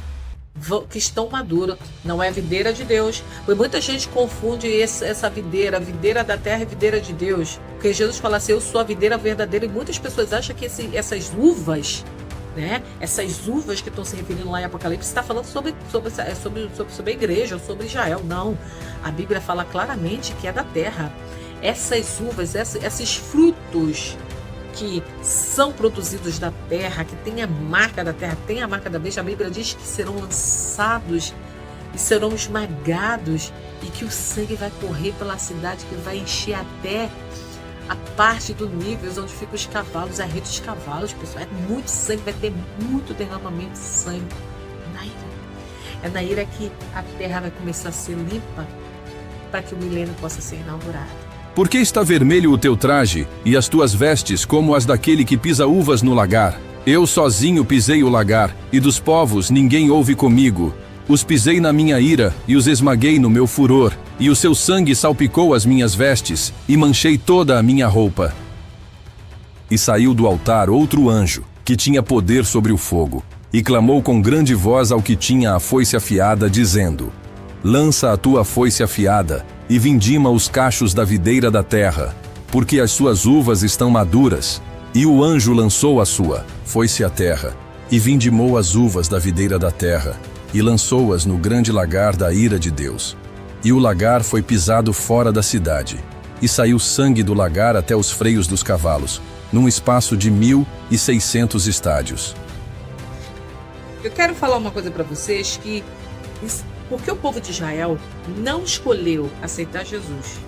que estão maduras, não é a videira de Deus, porque muita gente confunde essa videira, a videira da terra e a videira de Deus, porque Jesus fala assim: eu sou a videira verdadeira, e muitas pessoas acham que essas uvas, né, essas uvas que estão se referindo lá em Apocalipse, está falando sobre a igreja, ou sobre Israel. Não, a Bíblia fala claramente que é da terra. Essas uvas, esses frutos que são produzidos da terra, que tem a marca da terra, tem a marca da besta, a Bíblia diz que serão lançados e serão esmagados, e que o sangue vai correr pela cidade, que vai encher até a parte do nível onde ficam os cavalos, a rede dos cavalos, pessoal. É muito sangue, vai ter muito derramamento de sangue na ira. É na ira que a terra vai começar a ser limpa, para que o milênio possa ser inaugurado. Por que está vermelho o teu traje, e as tuas vestes como as daquele que pisa uvas no lagar? Eu sozinho pisei o lagar, e dos povos ninguém houve comigo. Os pisei na minha ira, e os esmaguei no meu furor, e o seu sangue salpicou as minhas vestes, e manchei toda a minha roupa. E saiu do altar outro anjo, que tinha poder sobre o fogo, e clamou com grande voz ao que tinha a foice afiada, dizendo: lança a tua foice afiada, e vindima os cachos da videira da terra, porque as suas uvas estão maduras. E o anjo lançou a sua foice à terra, e vindimou as uvas da videira da terra, e lançou-as no grande lagar da ira de Deus. E o lagar foi pisado fora da cidade, e saiu sangue do lagar até os freios dos cavalos, num espaço de 1.600 estádios. Eu quero falar uma coisa para vocês, que porque o povo de Israel não escolheu aceitar Jesus,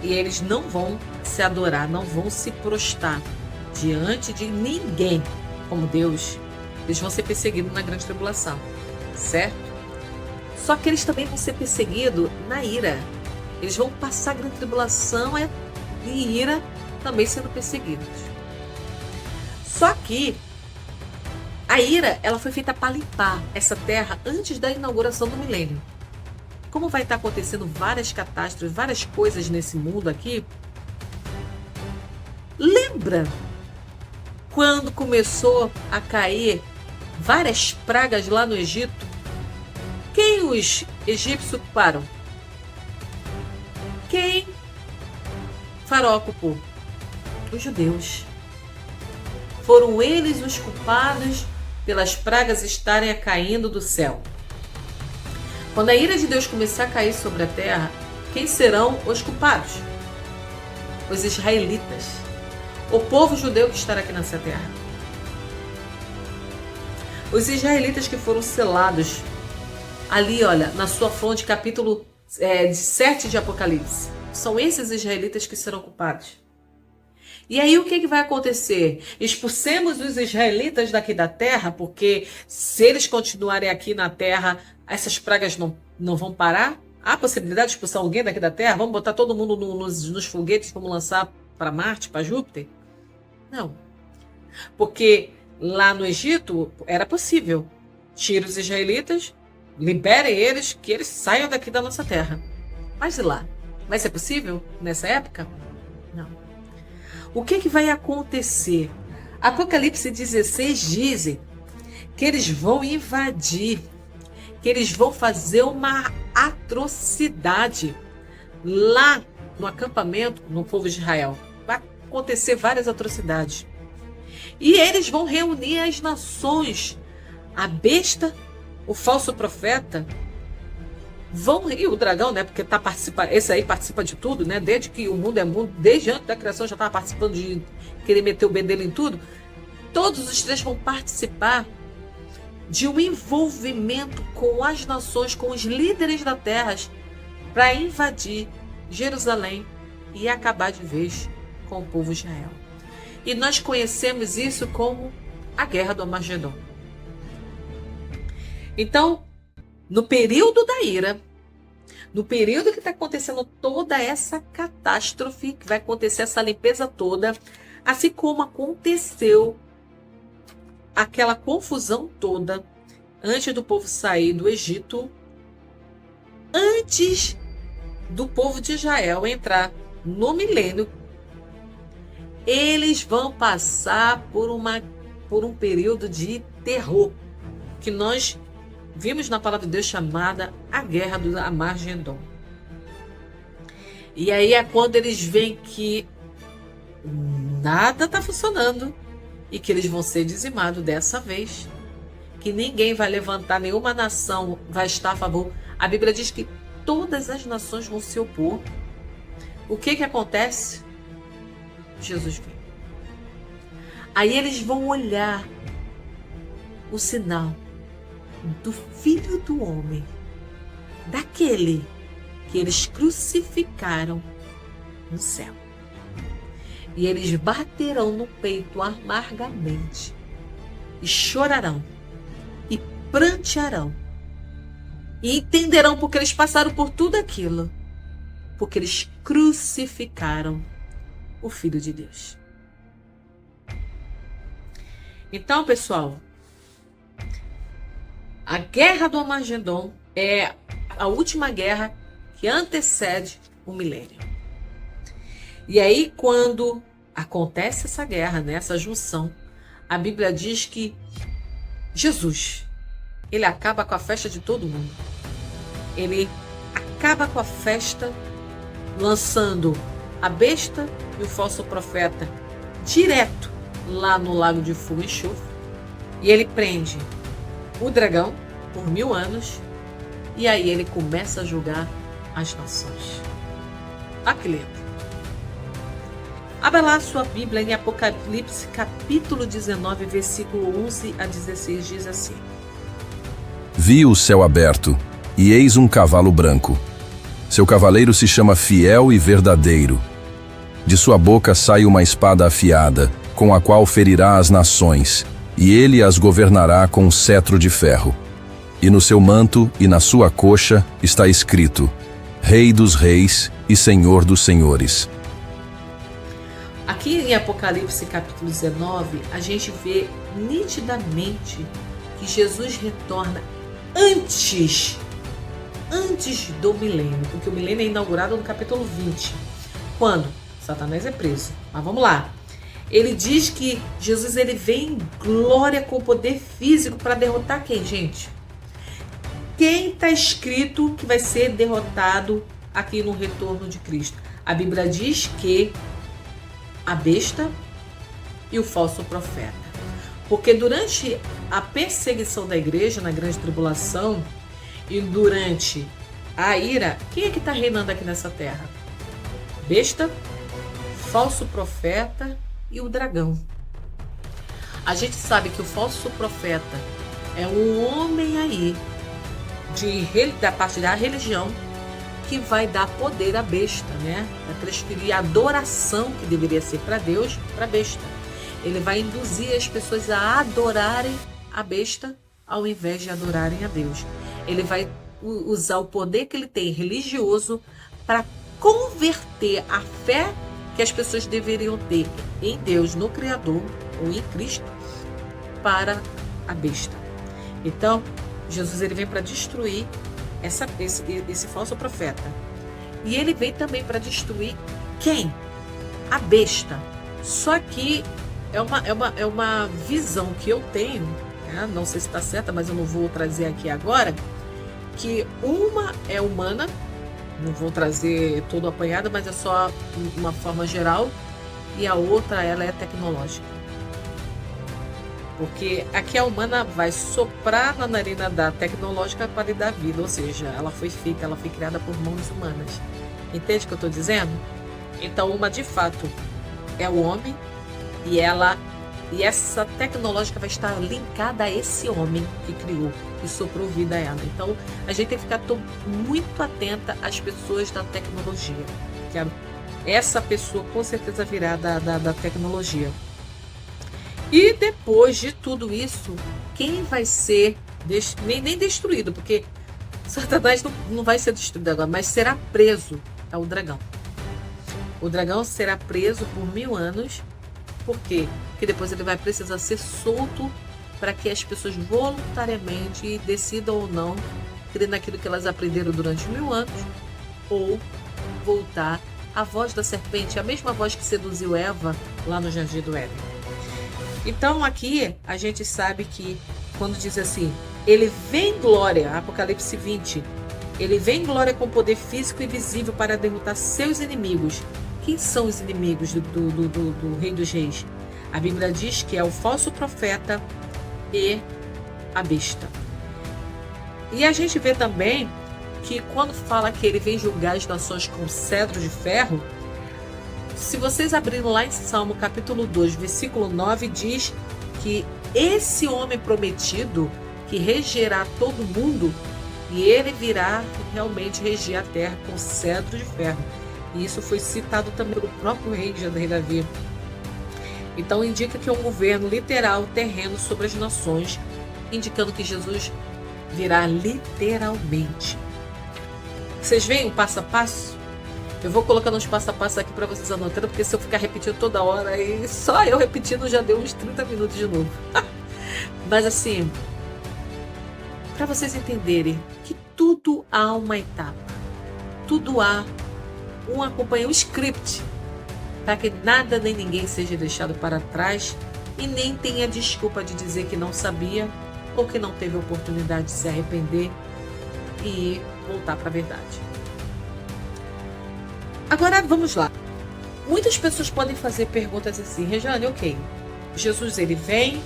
e eles não vão se adorar, não vão se prostrar diante de ninguém como Deus, eles vão ser perseguidos na grande tribulação, certo? Só que eles também vão ser perseguidos na ira. Eles vão passar a grande tribulação e ira, também sendo perseguidos. Só que a ira, ela foi feita para limpar essa terra antes da inauguração do milênio. Como vai estar acontecendo várias catástrofes, várias coisas nesse mundo aqui, lembra quando começou a cair várias pragas lá no Egito? Quem os egípcios ocuparam? Quem Faraó ocupou? Os judeus. Foram eles os culpados pelas pragas estarem caindo do céu. Quando a ira de Deus começar a cair sobre a terra, quem serão os culpados? Os israelitas. O povo judeu que estará aqui nessa terra. Os israelitas que foram selados ali, olha, na sua fonte, capítulo 7 de Apocalipse. São esses israelitas que serão culpados. E aí o que vai acontecer? Expulsemos os israelitas daqui da terra, porque se eles continuarem aqui na terra, essas pragas não vão parar? Há possibilidade de expulsar alguém daqui da terra? Vamos botar todo mundo nos foguetes, vamos lançar para Marte, para Júpiter? Não. Porque lá no Egito era possível. Tira os israelitas, liberem eles, que eles saiam daqui da nossa terra. Mas e lá? Vai ser possível nessa época? Não. O que vai acontecer? Apocalipse 16 dizem que eles vão invadir, que eles vão fazer uma atrocidade lá no acampamento no povo de Israel. Vai acontecer várias atrocidades. E eles vão reunir as nações. A besta, o falso profeta, e o dragão, né? Porque esse aí participa de tudo, né? Desde que o mundo é mundo, desde antes da criação já estava participando de querer meter o bedelho em tudo. Todos os três vão participar de um envolvimento com as nações, com os líderes da terra, para invadir Jerusalém e acabar de vez com o povo de Israel. E nós conhecemos isso como a Guerra do Armagedon. Então, no período da ira, no período que está acontecendo toda essa catástrofe, que vai acontecer essa limpeza toda, assim como aconteceu aquela confusão toda antes do povo sair do Egito, antes do povo de Israel entrar no milênio, eles vão passar por um período de terror, que nós vimos na palavra de Deus chamada a Guerra do Armagedon. E aí é quando eles veem que nada está funcionando e que eles vão ser dizimados dessa vez, que ninguém vai levantar, nenhuma nação vai estar a favor. A Bíblia diz que todas as nações vão se opor. O que acontece? Jesus vem. Aí eles vão olhar o sinal do Filho do Homem, daquele que eles crucificaram no céu. E eles baterão no peito amargamente, e chorarão, e prantearão, e entenderão porque eles passaram por tudo aquilo, porque eles crucificaram o Filho de Deus. Então, pessoal, a Guerra do Armagedon é a última guerra que antecede o milênio. E aí, quando acontece essa guerra, né, essa junção, a Bíblia diz que Jesus, ele acaba com a festa de todo mundo. Ele acaba com a festa lançando a besta e o falso profeta direto lá no lago de fogo e enxofre. E ele prende o dragão por 1000 anos, e aí ele começa a julgar as nações. Ah, que lindo! Abra lá a sua Bíblia em Apocalipse, capítulo 19, versículo 11 a 16, diz assim: Vi o céu aberto, e eis um cavalo branco. Seu cavaleiro se chama Fiel e Verdadeiro. De sua boca sai uma espada afiada, com a qual ferirá as nações, e ele as governará com um cetro de ferro. E no seu manto e na sua coxa está escrito: Rei dos Reis e Senhor dos Senhores. Aqui em Apocalipse capítulo 19, a gente vê nitidamente que Jesus retorna antes do milênio, porque o milênio é inaugurado no capítulo 20, quando Satanás é preso. Mas vamos lá. Ele diz que Jesus ele vem em glória com poder físico para derrotar quem, gente? Quem está escrito que vai ser derrotado aqui no retorno de Cristo? A Bíblia diz que a besta e o falso profeta. Porque durante a perseguição da igreja na grande tribulação e durante a ira, quem é que está reinando aqui nessa terra? Besta, falso profeta e o dragão. A gente sabe que o falso profeta é um homem aí da parte da religião que vai dar poder à besta, né? Vai transferir a adoração que deveria ser para Deus para a besta. Ele vai induzir as pessoas a adorarem a besta ao invés de adorarem a Deus. Ele vai usar o poder que ele tem religioso para converter a fé que as pessoas deveriam ter em Deus, no Criador ou em Cristo, para a besta. Então, Jesus ele vem para destruir esse falso profeta. E ele vem também para destruir quem? A besta. Só que é uma visão que eu tenho, né? Não sei se está certa, mas eu não vou trazer aqui agora, que uma é humana, não vou trazer todo apanhado, mas é só uma forma geral, e a outra ela é tecnológica. Porque aqui a humana vai soprar na narina da tecnológica para lhe dar vida, ou seja, ela foi criada por mãos humanas. Entende o que eu estou dizendo? Então uma de fato é o homem e essa tecnológica vai estar linkada a esse homem que criou e soprou vida a ela. Então a gente tem que ficar muito atenta às pessoas da tecnologia. Que essa pessoa com certeza virá da tecnologia. E depois de tudo isso, quem vai ser nem destruído, porque Satanás não vai ser destruído agora, mas será preso, é o dragão. O dragão será preso por 1000 anos. Por quê? Porque depois ele vai precisar ser solto para que as pessoas voluntariamente decidam ou não crer naquilo que elas aprenderam durante 1000 anos ou voltar à voz da serpente, a mesma voz que seduziu Eva lá no Jardim do Éden. Então aqui a gente sabe que quando diz assim, ele vem em glória, Apocalipse 20, ele vem em glória com poder físico e visível para derrotar seus inimigos. Quem são os inimigos do Rei dos Reis? A Bíblia diz que é o falso profeta e a besta. E a gente vê também que quando fala que ele vem julgar as nações com cetro de ferro, se vocês abrirem lá em Salmo capítulo 2, versículo 9, diz que esse homem prometido que regerá todo mundo, e ele virá realmente reger a terra com cetro de ferro. E isso foi citado também pelo próprio rei Davi. Então indica que é um governo literal, terreno sobre as nações, indicando que Jesus virá literalmente. Vocês veem o passo a passo? Eu vou colocando uns passo a passo aqui para vocês anotando, porque se eu ficar repetindo toda hora, e só eu repetindo já deu uns 30 minutos de novo. Mas assim, para vocês entenderem que tudo há uma etapa, tudo há um script, para que nada nem ninguém seja deixado para trás e nem tenha desculpa de dizer que não sabia ou que não teve a oportunidade de se arrepender e voltar para a verdade. Agora vamos lá. Muitas pessoas podem fazer perguntas assim, Regiane, ok, Jesus ele vem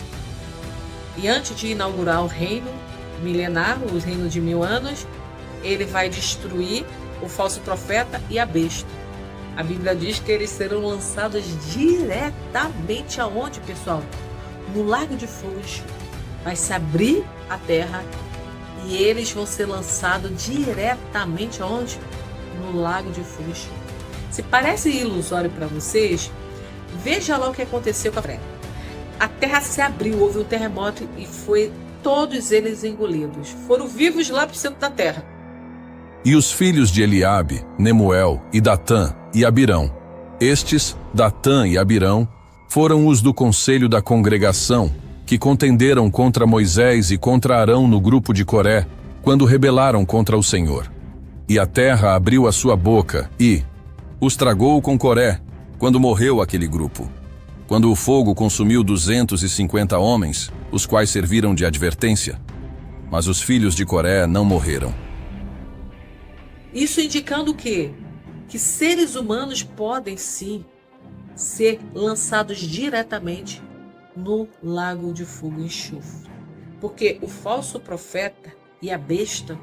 e antes de inaugurar o reino milenar, o reino de 1000 anos, ele vai destruir o falso profeta e a besta. A Bíblia diz que eles serão lançados diretamente aonde, pessoal? No lago de fogo. Vai se abrir a terra e eles vão ser lançados diretamente aonde? No lago de fogo. Se parece ilusório para vocês, veja lá o que aconteceu com a terra. A terra se abriu, houve um terremoto e foi todos eles engolidos. Foram vivos lá para o centro da terra. E os filhos de Eliabe, Nemuel e Datã e Abirão, Estes, Datã e Abirão, foram os do conselho da congregação, que contenderam contra Moisés e contra Arão no grupo de Coré, quando rebelaram contra o Senhor. E a terra abriu a sua boca e os tragou com Coré, quando morreu aquele grupo. Quando o fogo consumiu 250 homens, os quais serviram de advertência. Mas os filhos de Coré não morreram. Isso indicando o quê? Que seres humanos podem sim ser lançados diretamente no lago de fogo e enxofre. Porque o falso profeta e a besta,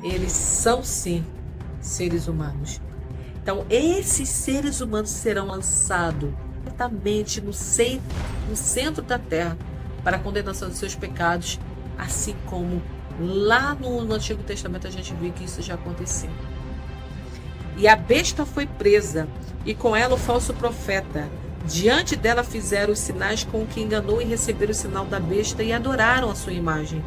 eles são sim seres humanos. Então esses seres humanos serão lançados diretamente no centro da terra para a condenação de seus pecados, assim como lá no Antigo Testamento a gente viu que isso já aconteceu. E a besta foi presa, e com ela o falso profeta. Diante dela fizeram os sinais com o que enganou e receberam o sinal da besta e adoraram a sua imagem.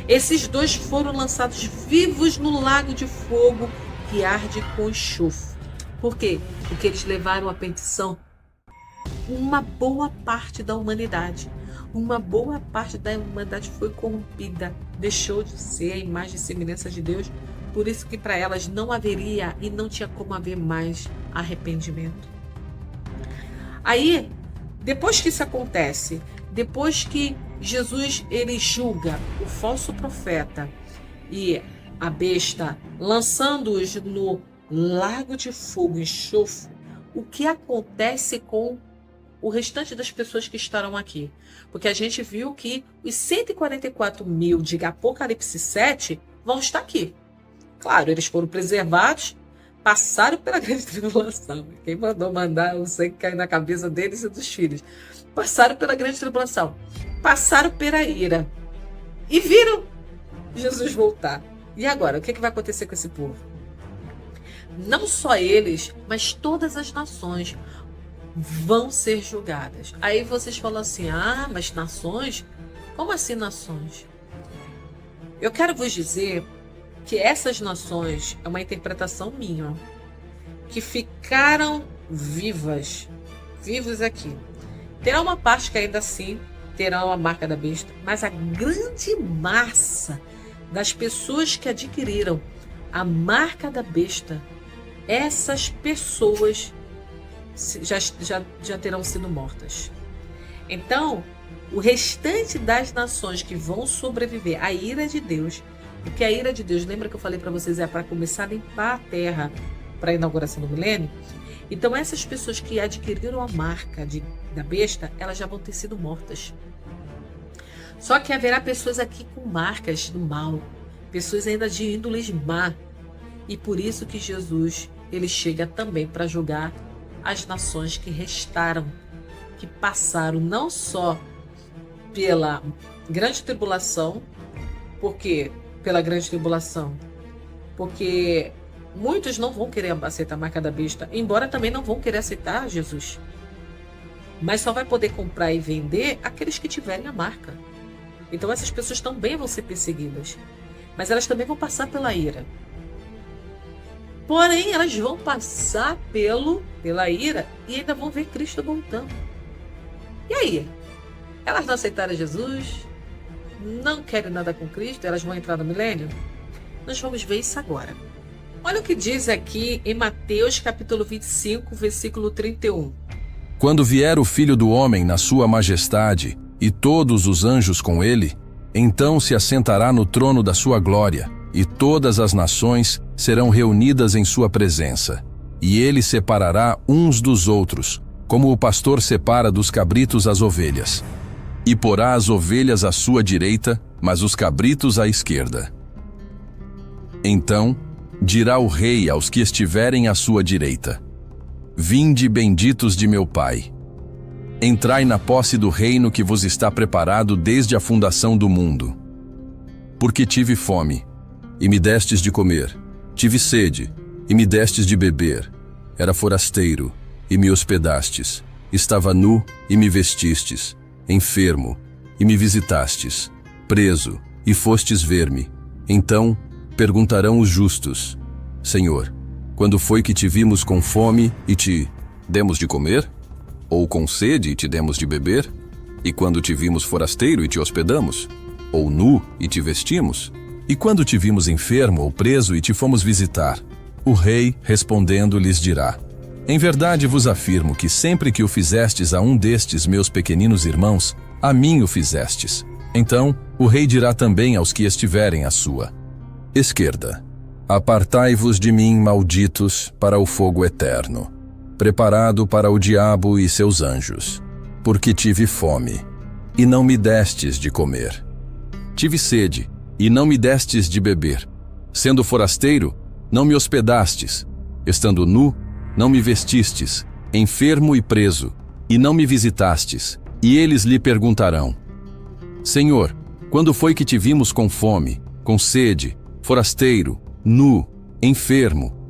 Esses dois foram lançados vivos no lago de fogo que arde com enxofre. Por quê? Porque eles levaram à perdição uma boa parte da humanidade. Uma boa parte da humanidade foi corrompida, deixou de ser a imagem e semelhança de Deus. Por isso que para elas não haveria e não tinha como haver mais arrependimento. Aí, depois que isso acontece, depois que Jesus ele julga o falso profeta e a besta, lançando-os no lago de fogo e enxofre, o que acontece com o restante das pessoas que estarão aqui? Porque a gente viu que os 144 mil de Apocalipse 7 vão estar aqui. Claro, eles foram preservados, passaram pela grande tribulação. Quem mandar o sangue cair na cabeça deles e dos filhos? Passaram pela grande tribulação, passaram pela ira e viram Jesus voltar. E agora, o que vai acontecer com esse povo? Não só eles, mas todas as nações vão ser julgadas. Aí vocês falam assim, mas nações? Como assim nações? Eu quero vos dizer que essas nações, é uma interpretação minha, que ficaram vivos aqui. Terá uma parte que ainda assim terá a marca da besta, mas a grande massa das pessoas que adquiriram a marca da besta, essas pessoas já terão sido mortas. Então, o restante das nações que vão sobreviver à ira de Deus, porque a ira de Deus, lembra que eu falei para vocês, é para começar a limpar a terra para a inauguração do milênio? Então essas pessoas que adquiriram a marca da besta, elas já vão ter sido mortas. Só que haverá pessoas aqui com marcas do mal, pessoas ainda de índoles má. E por isso que Jesus ele chega também para julgar as nações que restaram, que passaram não só pela grande tribulação, pela grande tribulação, porque muitos não vão querer aceitar a marca da besta, embora também não vão querer aceitar Jesus. Mas só vai poder comprar e vender aqueles que tiverem a marca. Então essas pessoas também vão ser perseguidas, mas elas também vão passar pela ira. Porém, elas vão passar pela ira e ainda vão ver Cristo voltando. E aí? Elas não aceitaram Jesus? Não querem nada com Cristo? Elas vão entrar no milênio? Nós vamos ver isso agora. Olha o que diz aqui em Mateus capítulo 25, versículo 31. Quando vier o Filho do Homem na sua majestade e todos os anjos com ele, então se assentará no trono da sua glória, e todas as nações serão reunidas em sua presença. E ele separará uns dos outros, como o pastor separa dos cabritos as ovelhas. E porá as ovelhas à sua direita, mas os cabritos à esquerda. Então dirá o rei aos que estiverem à sua direita: Vinde, benditos de meu Pai. Entrai na posse do reino que vos está preparado desde a fundação do mundo. Porque tive fome, e me destes de comer. Tive sede, e me destes de beber. Era forasteiro, e me hospedastes. Estava nu, e me vestistes. Enfermo, e me visitastes. Preso, e fostes ver-me. Então perguntarão os justos: Senhor, quando foi que te vimos com fome e te demos de comer? Ou com sede e te demos de beber? E quando te vimos forasteiro e te hospedamos? Ou nu e te vestimos? E quando te vimos enfermo ou preso e te fomos visitar? O rei, respondendo, lhes dirá: Em verdade vos afirmo que sempre que o fizestes a um destes meus pequeninos irmãos, a mim o fizestes. Então, o rei dirá também aos que estiverem à sua esquerda: Apartai-vos de mim, malditos, para o fogo eterno, preparado para o diabo e seus anjos. Porque tive fome, e não me destes de comer. Tive sede, e não me destes de beber. Sendo forasteiro, não me hospedastes. Estando nu, não me vestistes. Enfermo e preso, e não me visitastes. E eles lhe perguntarão: Senhor, quando foi que te vimos com fome, com sede, forasteiro, nu, enfermo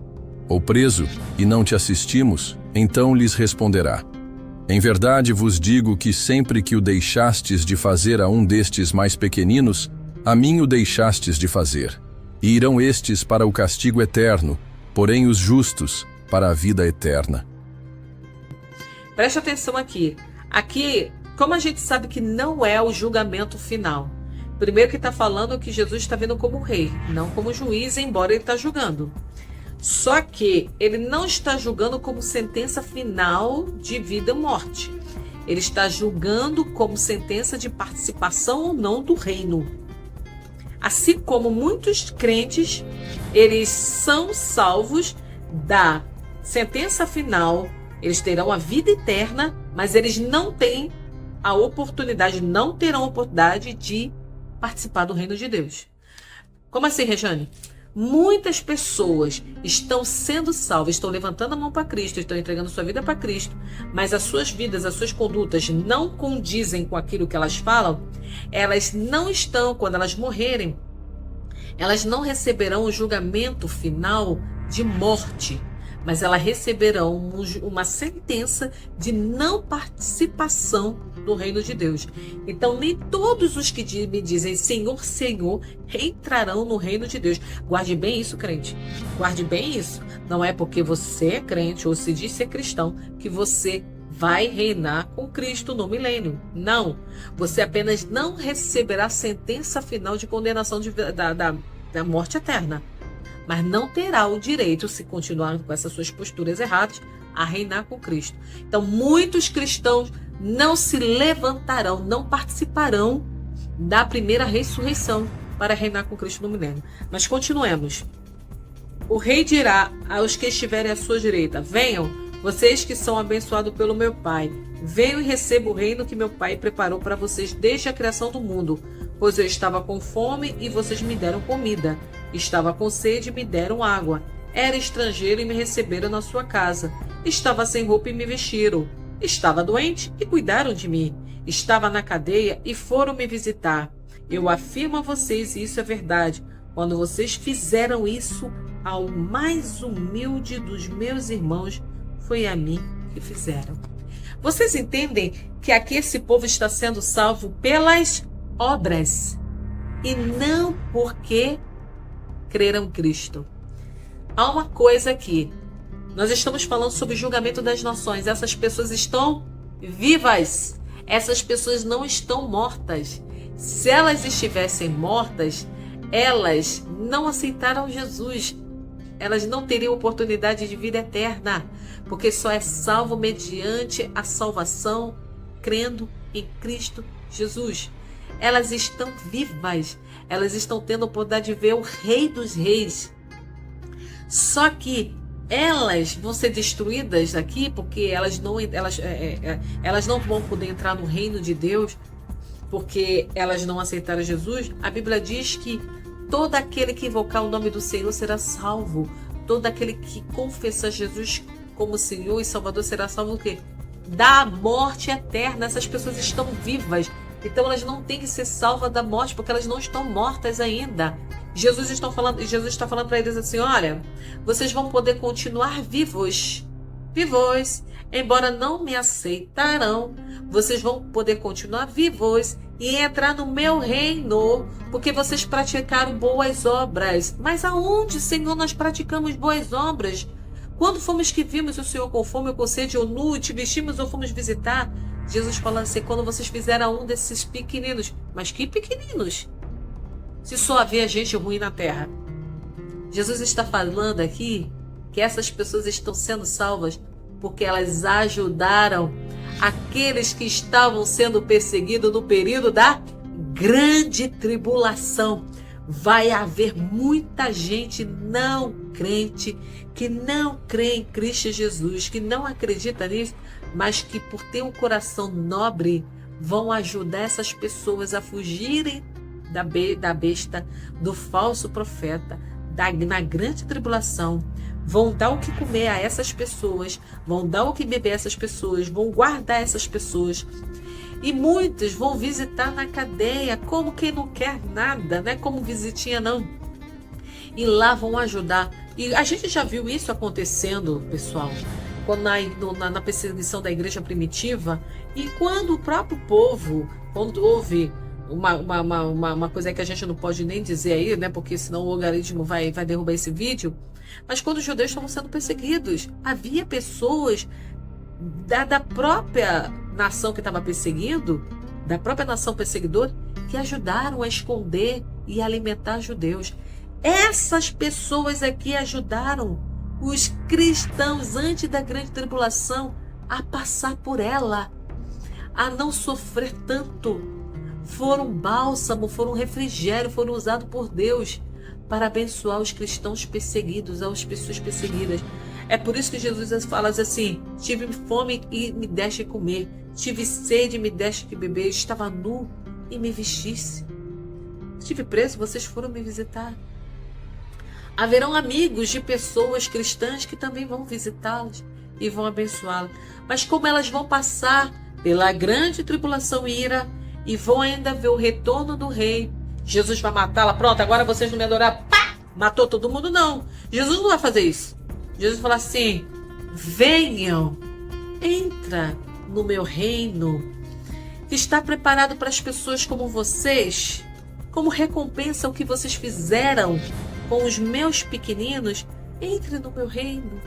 ou preso, e não te assistimos? Então lhes responderá: Em verdade vos digo que sempre que o deixastes de fazer a um destes mais pequeninos, a mim o deixastes de fazer. E irão estes para o castigo eterno, porém os justos para a vida eterna. Preste atenção aqui. Aqui, como a gente sabe que não é o julgamento final. Primeiro que está falando que Jesus está vindo como rei, não como juiz, embora ele está julgando. Só que ele não está julgando como sentença final de vida ou morte. Ele está julgando como sentença de participação ou não do reino. Assim como muitos crentes, eles são salvos da sentença final, eles terão a vida eterna, mas eles não têm a oportunidade, não terão a oportunidade de participar do reino de Deus. Como assim, Rejane? Muitas pessoas estão sendo salvas, estão levantando a mão para Cristo, estão entregando sua vida para Cristo, mas as suas vidas, as suas condutas não condizem com aquilo que elas falam. Elas não estão, quando elas morrerem, elas não receberão o julgamento final de morte, mas elas receberão uma sentença de não participação do reino de Deus. Então, nem todos os que me dizem Senhor, Senhor, entrarão no reino de Deus. Guarde bem isso, crente. Guarde bem isso. Não é porque você é crente ou se diz ser cristão que você vai reinar com Cristo no milênio. Não. Você apenas não receberá a sentença final de condenação da morte eterna. Mas não terá o direito, se continuar com essas suas posturas erradas, a reinar com Cristo. Então, muitos cristãos não se levantarão, não participarão da primeira ressurreição para reinar com Cristo no milênio. Mas continuemos. O rei dirá aos que estiverem à sua direita: Venham, vocês que são abençoados pelo meu Pai. Venham e recebam o reino que meu Pai preparou para vocês desde a criação do mundo. Pois eu estava com fome e vocês me deram comida. Estava com sede e me deram água. Era estrangeiro e me receberam na sua casa. Estava sem roupa e me vestiram. Estava doente e cuidaram de mim. Estava na cadeia e foram me visitar. Eu afirmo a vocês, e isso é verdade, quando vocês fizeram isso ao mais humilde dos meus irmãos, foi a mim que fizeram. Vocês entendem que aqui esse povo está sendo salvo pelas obras e não porque creram em Cristo. Há uma coisa aqui. Nós estamos falando sobre o julgamento das nações. Essas pessoas estão vivas. Essas pessoas não estão mortas. Se elas estivessem mortas, elas não aceitaram Jesus. Elas não teriam oportunidade de vida eterna, porque só é salvo mediante a salvação crendo em Cristo Jesus. Elas estão vivas. Elas estão tendo a oportunidade de ver o Rei dos Reis. Só que elas vão ser destruídas aqui porque elas não vão poder entrar no reino de Deus porque elas não aceitaram Jesus. A Bíblia diz que todo aquele que invocar o nome do Senhor será salvo. Todo aquele que confessar Jesus como Senhor e Salvador será salvo do quê? Da morte eterna. Essas pessoas estão vivas. Então elas não têm que ser salvas da morte porque elas não estão mortas ainda. Jesus está falando para eles assim: olha, vocês vão poder continuar vivos, embora não me aceitarão, vocês vão poder continuar vivos e entrar no meu reino, porque vocês praticaram boas obras. Mas aonde, Senhor, nós praticamos boas obras? Quando fomos que vimos o Senhor com fome ou com sede ou nu, te vestimos ou fomos visitar? Jesus fala assim, quando vocês fizeram a um desses pequeninos. Mas que pequeninos? Se só havia gente ruim na terra. Jesus está falando aqui que essas pessoas estão sendo salvas porque elas ajudaram aqueles que estavam sendo perseguidos no período da grande tribulação. Vai haver muita gente não crente, que não crê em Cristo Jesus, que não acredita nisso, mas que por ter um coração nobre vão ajudar essas pessoas a fugirem da besta, do falso profeta, na grande tribulação. Vão dar o que comer a essas pessoas, vão dar o que beber a essas pessoas, vão guardar essas pessoas. E muitos vão visitar na cadeia, como quem não quer nada, não é como visitinha não. E lá vão ajudar. E a gente já viu isso acontecendo, pessoal, quando na perseguição da igreja primitiva, e quando o próprio povo, quando houve uma coisa que a gente não pode nem dizer aí, né, porque senão o algoritmo vai derrubar esse vídeo, mas quando os judeus estavam sendo perseguidos, havia pessoas da própria nação que estava perseguindo, da própria nação perseguidora, que ajudaram a esconder e alimentar judeus. Essas pessoas aqui ajudaram os cristãos antes da grande tribulação a passar por ela, a não sofrer tanto. Foram bálsamo, foram refrigério, foram usados por Deus para abençoar os cristãos perseguidos, as pessoas perseguidas. É por isso que Jesus fala assim, tive fome e me deste comer, tive sede e me deste que beber, estava nu e me vestisse, estive preso, vocês foram me visitar. Haverão amigos de pessoas cristãs que também vão visitá-las e vão abençoá-las. Mas como elas vão passar pela grande tribulação e ira e vão ainda ver o retorno do rei, Jesus vai matá-la, pronto, agora vocês não me adoraram, pá, matou todo mundo, não. Jesus não vai fazer isso. Jesus fala assim, venham, entra no meu reino, que está preparado para as pessoas como vocês, como recompensa ao que vocês fizeram com os meus pequeninos. Entre no meu reino,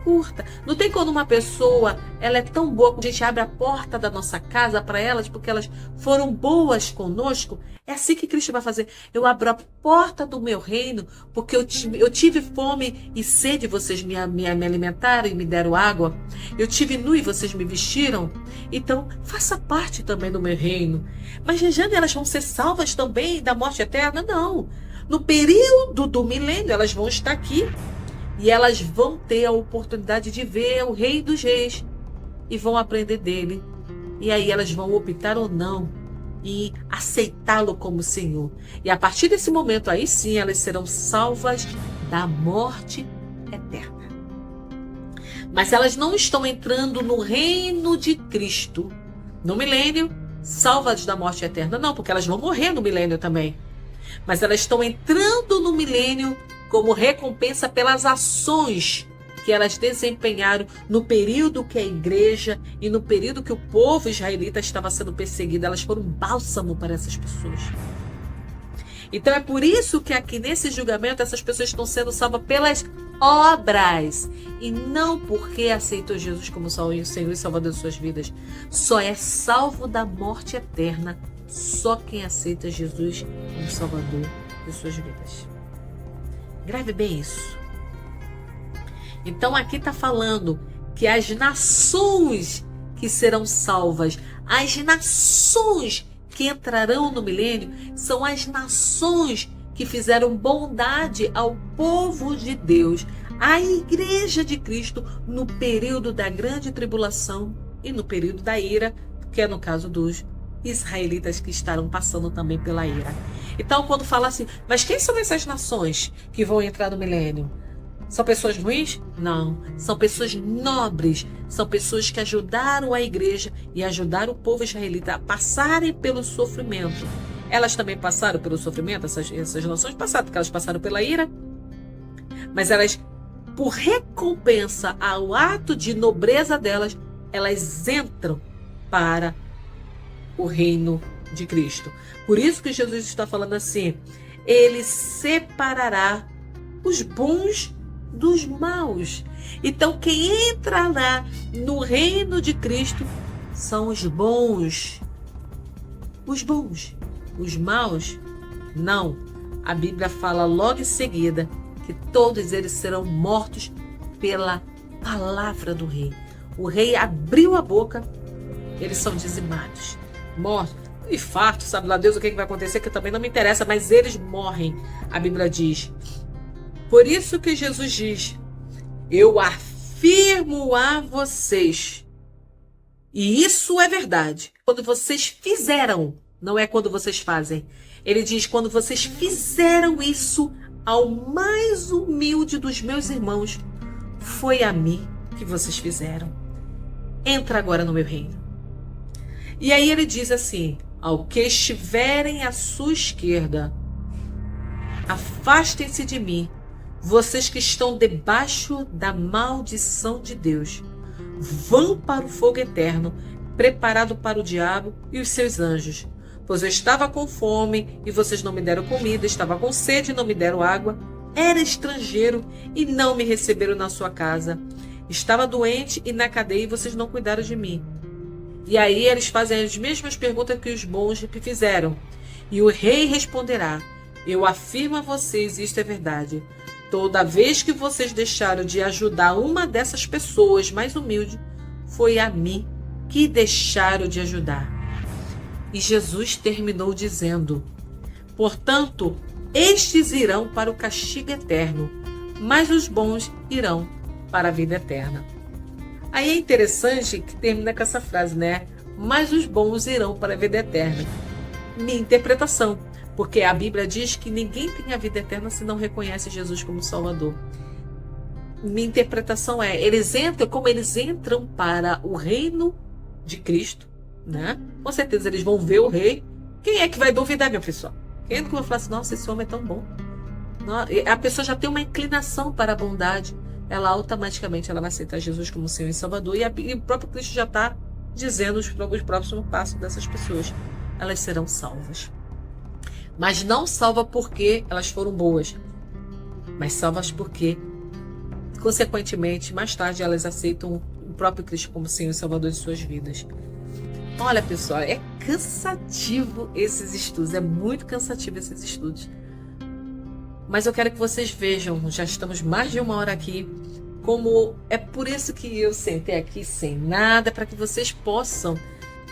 curta. Não tem quando uma pessoa, ela é tão boa, quando a gente abre a porta da nossa casa para elas, porque elas foram boas conosco. É assim que Cristo vai fazer. Eu abro a porta do meu reino, porque eu tive fome e sede, vocês me alimentaram e me deram água. Eu tive nu e vocês me vestiram. Então, faça parte também do meu reino. Mas, Regiane, elas vão ser salvas também da morte eterna? Não. No período do milênio, elas vão estar aqui. E elas vão ter a oportunidade de ver o Rei dos Reis. E vão aprender dele. E aí elas vão optar ou não e aceitá-lo como Senhor. E a partir desse momento, aí sim, elas serão salvas da morte eterna. Mas elas não estão entrando no reino de Cristo, no milênio, salvas da morte eterna. Não, porque elas vão morrer no milênio também. Mas elas estão entrando no milênio como recompensa pelas ações que elas desempenharam no período que a igreja e no período que o povo israelita estava sendo perseguido. Elas foram um bálsamo para essas pessoas. Então é por isso que aqui nesse julgamento essas pessoas estão sendo salvas pelas obras e não porque aceitou Jesus como Senhor e Salvador de suas vidas. Só é salvo da morte eterna só quem aceita Jesus como Salvador de suas vidas. Grave bem isso. Então aqui está falando que as nações que serão salvas, as nações que entrarão no milênio, são as nações que fizeram bondade ao povo de Deus, à igreja de Cristo, no período da grande tribulação e no período da ira, que é no caso dos israelitas que estarão passando também pela ira. Então quando fala assim, mas quem são essas nações que vão entrar no milênio? São pessoas ruins? Não. São pessoas nobres. São pessoas que ajudaram a igreja e ajudaram o povo israelita a passarem pelo sofrimento. Elas também passaram pelo sofrimento, essas nações passaram, porque elas passaram pela ira. Mas elas, por recompensa ao ato de nobreza delas, elas entram para o reino de Cristo. Por isso que Jesus está falando assim, ele separará os bons dos maus. Então, quem entra lá no reino de Cristo são os bons. Os bons. Os maus, não. A Bíblia fala logo em seguida que todos eles serão mortos pela palavra do rei. O rei abriu a boca, eles são dizimados, mortos. Infarto, sabe lá Deus o que vai acontecer, que também não me interessa, mas eles morrem, a Bíblia diz. Por isso que Jesus diz: eu afirmo a vocês, e isso é verdade, quando vocês fizeram, não é quando vocês fazem. Ele diz: quando vocês fizeram isso ao mais humilde dos meus irmãos, foi a mim que vocês fizeram. Entra agora no meu reino. E aí ele diz assim: ao que estiverem à sua esquerda, afastem-se de mim, vocês que estão debaixo da maldição de Deus. Vão para o fogo eterno, preparado para o diabo e os seus anjos. Pois eu estava com fome e vocês não me deram comida, estava com sede e não me deram água, era estrangeiro e não me receberam na sua casa, estava doente e na cadeia e vocês não cuidaram de mim. E aí eles fazem as mesmas perguntas que os bons que fizeram. E o rei responderá: eu afirmo a vocês, isto é verdade. Toda vez que vocês deixaram de ajudar uma dessas pessoas mais humildes, foi a mim que deixaram de ajudar. E Jesus terminou dizendo: portanto, estes irão para o castigo eterno, mas os bons irão para a vida eterna. Aí é interessante que termina com essa frase, né? Mas os bons irão para a vida eterna. Minha interpretação, porque a Bíblia diz que ninguém tem a vida eterna se não reconhece Jesus como Salvador. Minha interpretação é: eles entram como eles entram para o reino de Cristo, né? Com certeza eles vão ver o rei. Quem é que vai duvidar, meu pessoal? Quem é que vai falar assim: nossa, esse homem é tão bom? A pessoa já tem uma inclinação para a bondade, ela automaticamente ela vai aceitar Jesus como Senhor e Salvador. E o próprio Cristo já está dizendo os próximos passos dessas pessoas. Elas serão salvas. Mas não salva porque elas foram boas, mas salvas porque, consequentemente, mais tarde elas aceitam o próprio Cristo como Senhor e Salvador de suas vidas. Olha, pessoal, é cansativo esses estudos, é muito cansativo esses estudos. Mas eu quero que vocês vejam, já estamos mais de 1 hora aqui, como é por isso que eu sentei aqui sem nada, para que vocês possam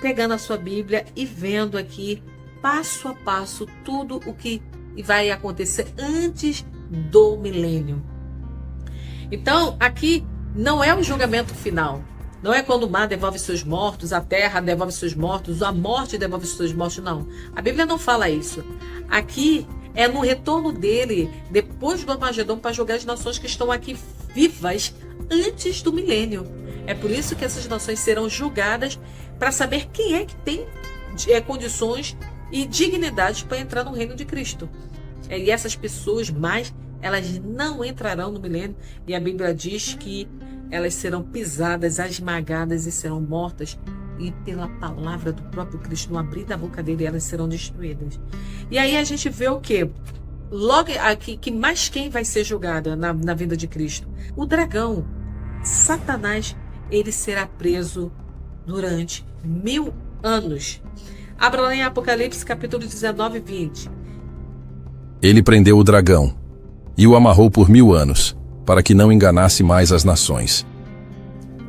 pegar na sua Bíblia e vendo aqui, passo a passo, tudo o que vai acontecer antes do milênio. Então, aqui não é o julgamento final. Não é quando o mar devolve seus mortos, a terra devolve seus mortos, a morte devolve seus mortos, não. A Bíblia não fala isso. Aqui é no retorno dele, depois do Armagedon, para julgar as nações que estão aqui vivas antes do milênio. É por isso que essas nações serão julgadas, para saber quem é que tem condições e dignidade para entrar no reino de Cristo. E essas pessoas elas não entrarão no milênio, e a Bíblia diz que elas serão pisadas, esmagadas e serão mortas, e pela palavra do próprio Cristo, no abrir da boca dele, elas serão destruídas. E aí a gente vê o quê? Logo aqui, que mais quem vai ser julgada na vinda de Cristo? O dragão, Satanás, ele será preso durante 1000 anos. Abra lá em Apocalipse capítulo 19 e 20. Ele prendeu o dragão e o amarrou por 1000 anos, para que não enganasse mais as nações.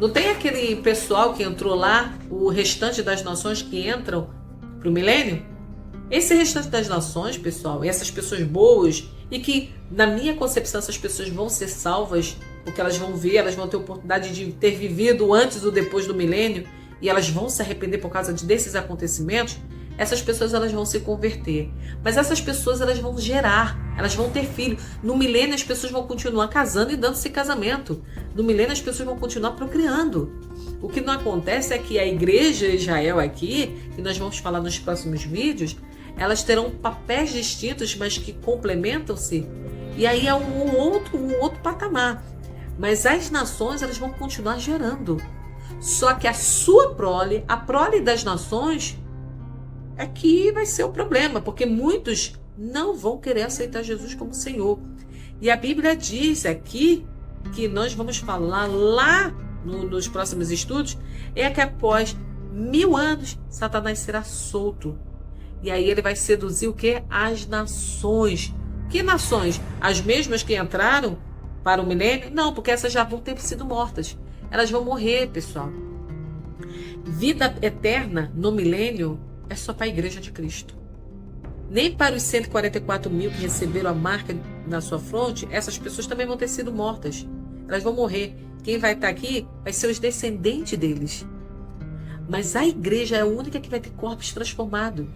Não tem aquele pessoal que entrou lá, o restante das nações que entram para o milênio? Esse restante das nações, pessoal, essas pessoas boas, e que, na minha concepção, essas pessoas vão ser salvas, porque elas vão ver, elas vão ter oportunidade de ter vivido antes ou depois do milênio, e elas vão se arrepender por causa desses acontecimentos. Essas pessoas elas vão se converter. Mas essas pessoas elas vão gerar, elas vão ter filho. No milênio as pessoas vão continuar casando e dando-se casamento. No milênio as pessoas vão continuar procriando. O que não acontece é que a igreja de Israel aqui, que nós vamos falar nos próximos vídeos, elas terão papéis distintos, mas que complementam-se. E aí é um outro patamar. Mas as nações elas vão continuar gerando. Só que a sua prole, a prole das nações, é que vai ser o problema, porque muitos não vão querer aceitar Jesus como Senhor. E a Bíblia diz aqui que nós vamos falar lá nos próximos estudos é que após 1000 anos, Satanás será solto. E aí ele vai seduzir o quê? As nações. Que nações? As mesmas que entraram para o milênio? Não, porque essas já vão ter sido mortas. Elas vão morrer, pessoal. Vida eterna no milênio é só para a igreja de Cristo. Nem para os 144 mil que receberam a marca na sua fronte, essas pessoas também vão ter sido mortas. Elas vão morrer. Quem vai estar aqui vai ser os descendentes deles. Mas a igreja é a única que vai ter corpos transformados.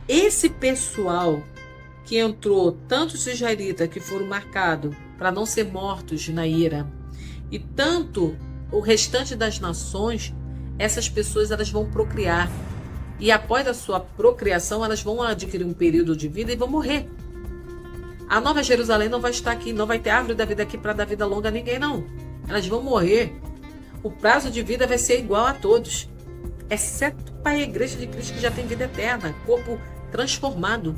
Esse pessoal que entrou, tanto os israelitas que foram marcados para não ser mortos na ira, e tanto o restante das nações, essas pessoas elas vão procriar. E após a sua procriação, elas vão adquirir um período de vida e vão morrer. A Nova Jerusalém não vai estar aqui, não vai ter árvore da vida aqui para dar vida longa a ninguém, não. Elas vão morrer. O prazo de vida vai ser igual a todos, exceto para a igreja de Cristo que já tem vida eterna, corpo transformado.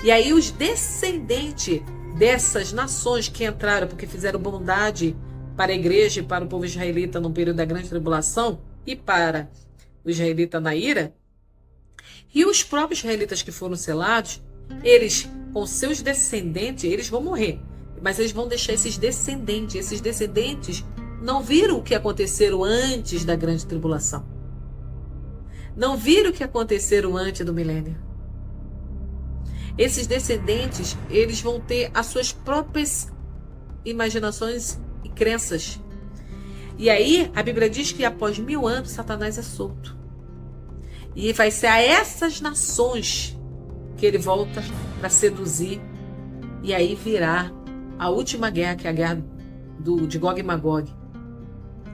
E aí os descendentes dessas nações que entraram porque fizeram bondade para a igreja e para o povo israelita no período da grande tribulação e para o israelita na ira, e os próprios israelitas que foram selados, eles com seus descendentes, eles vão morrer, mas eles vão deixar esses descendentes não viram o que aconteceram antes da grande tribulação, não viram o que aconteceram antes do milênio. Esses descendentes, eles vão ter as suas próprias imaginações e crenças. E aí, a Bíblia diz que após 1000 anos, Satanás é solto. E vai ser a essas nações que ele volta para seduzir. E aí virá a última guerra, que é a guerra de Gog e Magog.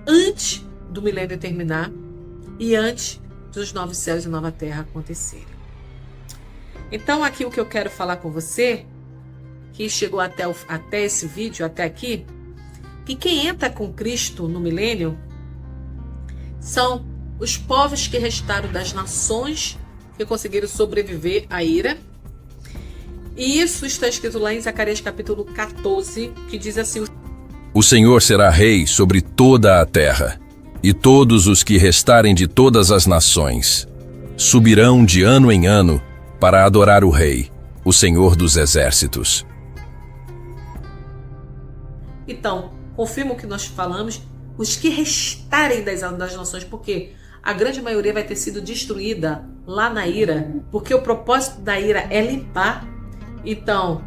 Antes do milênio terminar e antes dos novos céus e nova terra acontecerem. Então, aqui o que eu quero falar com você, que chegou até esse vídeo, até aqui, que quem entra com Cristo no milênio são os povos que restaram das nações que conseguiram sobreviver à ira. E isso está escrito lá em Zacarias capítulo 14, que diz assim: O Senhor será rei sobre toda a terra, e todos os que restarem de todas as nações subirão de ano em ano para adorar o Rei, o Senhor dos Exércitos. Então, confirma o que nós falamos, os que restarem das nações, porque a grande maioria vai ter sido destruída lá na ira, porque o propósito da ira é limpar. Então,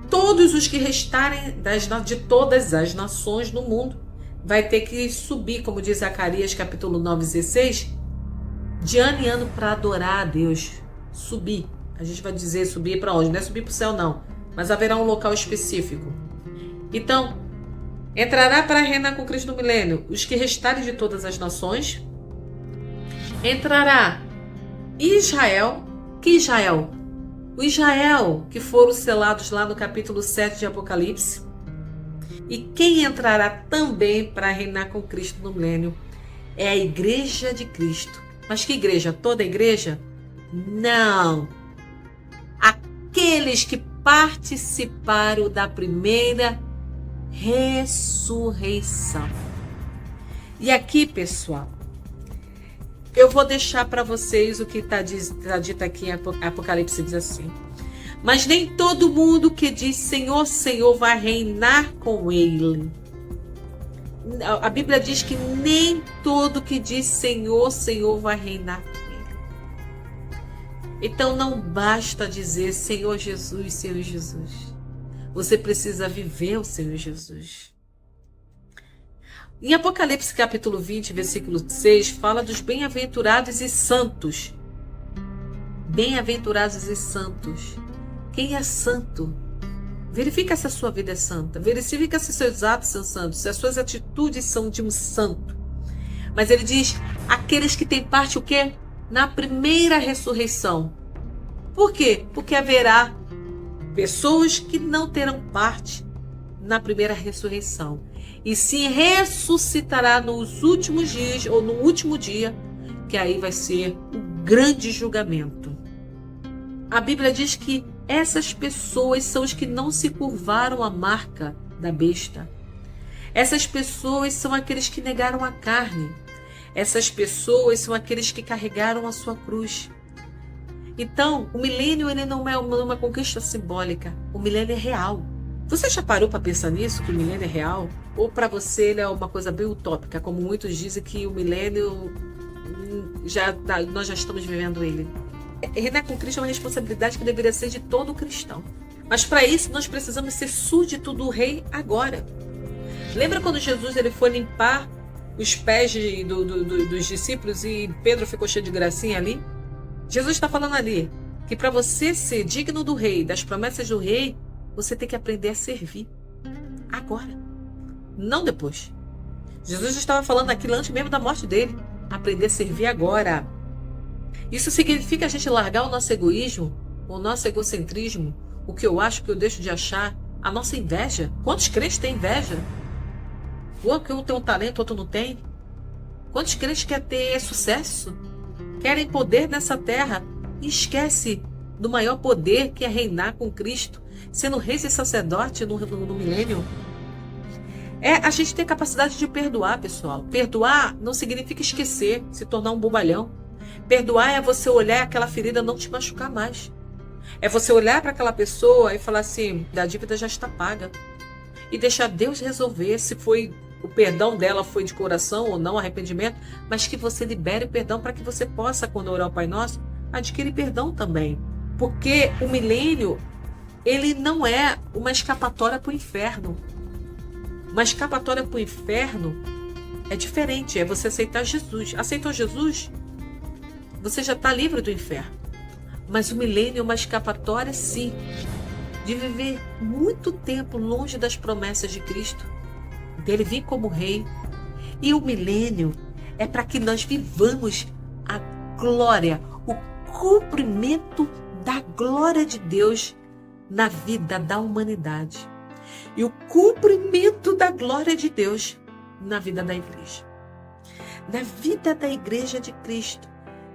todos os que restarem de todas as nações no mundo vai ter que subir, como diz Zacarias capítulo 9, 16, de ano em ano para adorar a Deus. Subir. A gente vai dizer subir para onde? Não é subir para o céu, não. Mas haverá um local específico. Então, entrará para reinar com Cristo no milênio os que restarem de todas as nações. Entrará Israel. Que Israel? O Israel que foram selados lá no capítulo 7 de Apocalipse. E quem entrará também para reinar com Cristo no milênio é a igreja de Cristo. Mas que igreja? Toda a igreja? Não. Aqueles que participaram da primeira ressurreição. E aqui, pessoal, eu vou deixar para vocês o que está dito aqui em Apocalipse, diz assim: mas nem todo mundo que diz Senhor, Senhor vai reinar com ele. A Bíblia diz que nem todo que diz Senhor, Senhor vai reinar com ele. Então não basta dizer Senhor Jesus, Senhor Jesus. Você precisa viver o Senhor Jesus. Em Apocalipse capítulo 20, versículo 6, fala dos bem-aventurados e santos. Bem-aventurados e santos. Quem é santo? Verifica se a sua vida é santa. Verifica se seus atos são santos, se as suas atitudes são de um santo. Mas ele diz, aqueles que têm parte o quê? Na primeira ressurreição. Por quê? Porque haverá pessoas que não terão parte na primeira ressurreição. E se ressuscitará nos últimos dias, ou no último dia, que aí vai ser o grande julgamento. A Bíblia diz que Essas pessoas são os que não se curvaram à marca da besta. Essas pessoas são aqueles que negaram a carne. Essas pessoas são aqueles que carregaram a sua cruz. Então, o milênio ele não é uma conquista simbólica. O milênio é real. Você já parou para pensar nisso, que o milênio é real? Ou para você ele é uma coisa bem utópica, como muitos dizem que o milênio nós já estamos vivendo ele? Reinar com Cristo é uma responsabilidade que deveria ser de todo cristão. Mas para isso nós precisamos ser súdito do rei agora. Lembra quando Jesus ele foi limpar os pés dos discípulos e Pedro ficou cheio de gracinha ali? Jesus está falando ali que para você ser digno do rei, das promessas do rei, você tem que aprender a servir agora, não depois. Jesus estava falando aquilo antes mesmo da morte dele. Aprender a servir agora. Isso significa a gente largar o nosso egoísmo, o nosso egocentrismo, o que eu acho, o que eu deixo de achar, a nossa inveja. Quantos crentes têm inveja? Ou que um tem um talento, outro não tem? Quantos crentes querem ter sucesso? Querem poder nessa terra e esquece do maior poder que é reinar com Cristo, sendo rei e sacerdote no milênio? A gente tem capacidade de perdoar, pessoal. Perdoar não significa esquecer, se tornar um bobalhão. Perdoar é você olhar aquela ferida não te machucar mais. É você olhar para aquela pessoa e falar assim, a dívida já está paga. E deixar Deus resolver se foi o perdão dela foi de coração ou não, arrependimento, mas que você libere o perdão para que você possa, quando orar o Pai Nosso, adquirir perdão também. Porque o milênio, ele não é uma escapatória para o inferno. Uma escapatória para o inferno é diferente, é você aceitar Jesus. Aceitou Jesus? Você já está livre do inferno. Mas o milênio é uma escapatória, sim, de viver muito tempo longe das promessas de Cristo, dele vir como rei. E o milênio é para que nós vivamos a glória, o cumprimento da glória de Deus na vida da humanidade. E o cumprimento da glória de Deus na vida da igreja. Na vida da igreja de Cristo.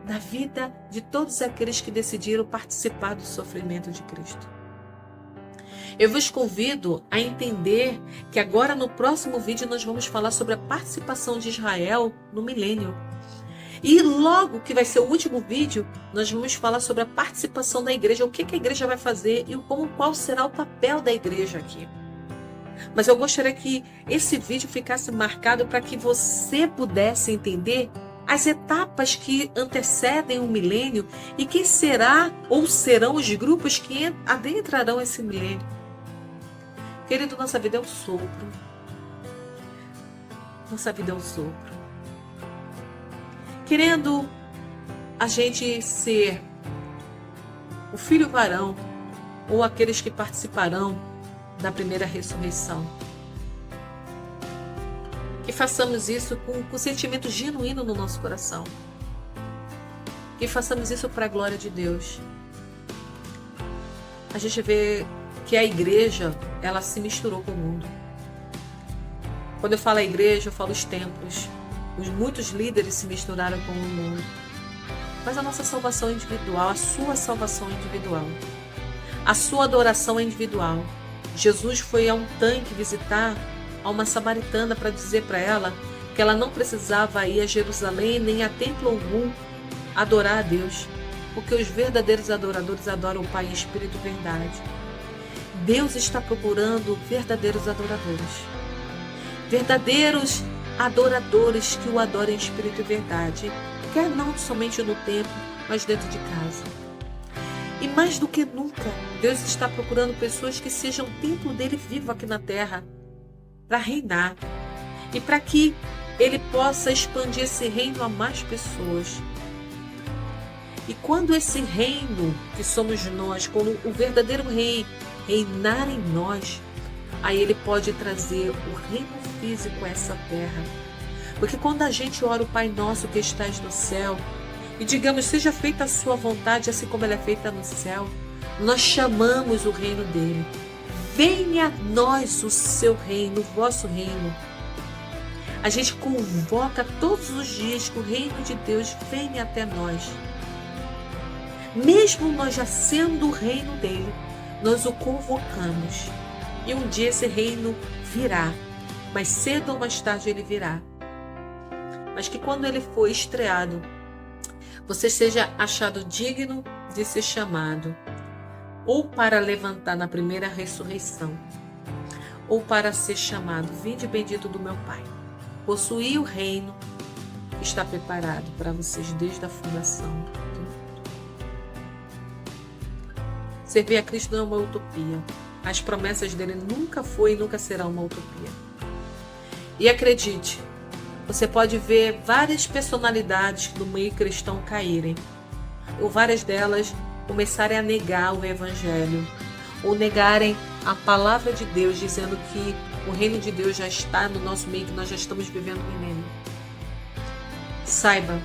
Na vida de todos aqueles que decidiram participar do sofrimento de Cristo. Eu vos convido a entender que agora no próximo vídeo nós vamos falar sobre a participação de Israel no milênio. E logo que vai ser o último vídeo, nós vamos falar sobre a participação da igreja, o que a igreja vai fazer e qual será o papel da igreja aqui. Mas eu gostaria que esse vídeo ficasse marcado para que você pudesse entender as etapas que antecedem o milênio e quem será ou serão os grupos que adentrarão esse milênio. Querido, nossa vida é um sopro. Nossa vida é um sopro. Querendo a gente ser o filho varão ou aqueles que participarão da primeira ressurreição. Que façamos isso com sentimento genuíno no nosso coração. Que façamos isso para a glória de Deus. A gente vê que a igreja, ela se misturou com o mundo. Quando eu falo a igreja, eu falo os templos. Muitos líderes se misturaram com o mundo. Mas a nossa salvação é individual, a sua salvação é individual. A sua adoração é individual. Jesus foi a um tanque visitar a uma samaritana para dizer para ela que ela não precisava ir a Jerusalém nem a templo algum adorar a Deus, porque os verdadeiros adoradores adoram o Pai em espírito e verdade. Deus está procurando verdadeiros adoradores. Verdadeiros adoradores que o adorem em espírito e verdade, quer não somente no templo, mas dentro de casa. E mais do que nunca, Deus está procurando pessoas que sejam o templo dele vivo aqui na terra, para reinar e para que ele possa expandir esse reino a mais pessoas. E quando esse reino que somos nós, quando o verdadeiro rei reinar em nós, aí ele pode trazer o reino físico a essa terra. Porque quando a gente ora o Pai Nosso que estás no céu, e digamos, seja feita a sua vontade, assim como ela é feita no céu, nós chamamos o reino dele. Venha a nós o seu reino, o vosso reino. A gente convoca todos os dias que o reino de Deus venha até nós. mesmo nós já sendo o reino dele, nós o convocamos. E um dia esse reino virá, mas cedo ou mais tarde ele virá. Mas que quando ele for estreado, você seja achado digno de ser chamado, ou para levantar na primeira ressurreição, ou para ser chamado, vinde bendito do meu Pai. Possuir o reino que está preparado para vocês desde a fundação do mundo. Servir a Cristo não é uma utopia. As promessas dele nunca foi e nunca será uma utopia. E acredite, você pode ver várias personalidades do meio cristão caírem, ou várias delas começarem a negar o Evangelho, ou negarem a palavra de Deus, dizendo que o reino de Deus já está no nosso meio, que nós já estamos vivendo nele. Saiba,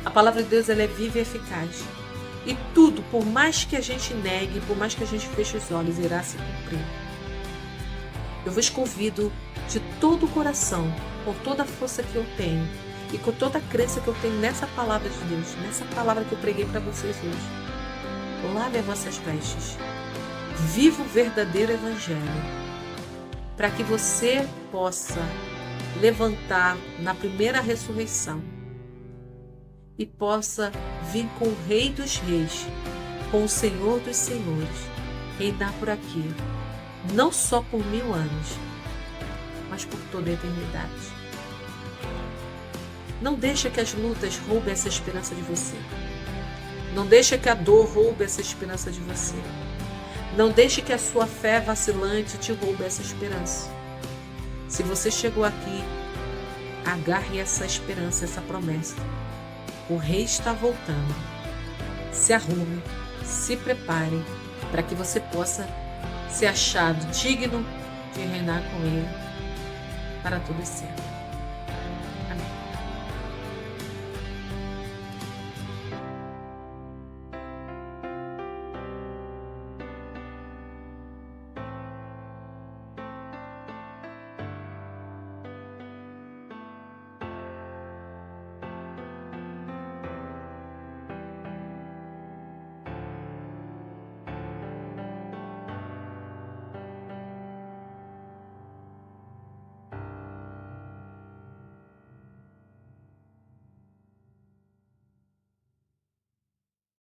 a palavra de Deus ela é viva e eficaz. E tudo, por mais que a gente negue, por mais que a gente feche os olhos, irá se cumprir. Eu vos convido de todo o coração, com toda a força que eu tenho e com toda a crença que eu tenho nessa palavra de Deus, nessa palavra que eu preguei para vocês hoje. Lave as vossas vestes. Viva o verdadeiro Evangelho, para que você possa levantar na primeira ressurreição e possa vir com o Rei dos Reis, com o Senhor dos Senhores, reinar por aqui, não só por 1000 anos, mas por toda a eternidade. Não deixa que as lutas roubem essa esperança de você. Não deixa que a dor roube essa esperança de você. Não deixe que a sua fé vacilante te roube essa esperança. Se você chegou aqui, agarre essa esperança, essa promessa. O Rei está voltando. Se arrume, se prepare para que você possa ser achado digno de reinar com Ele para todo sempre.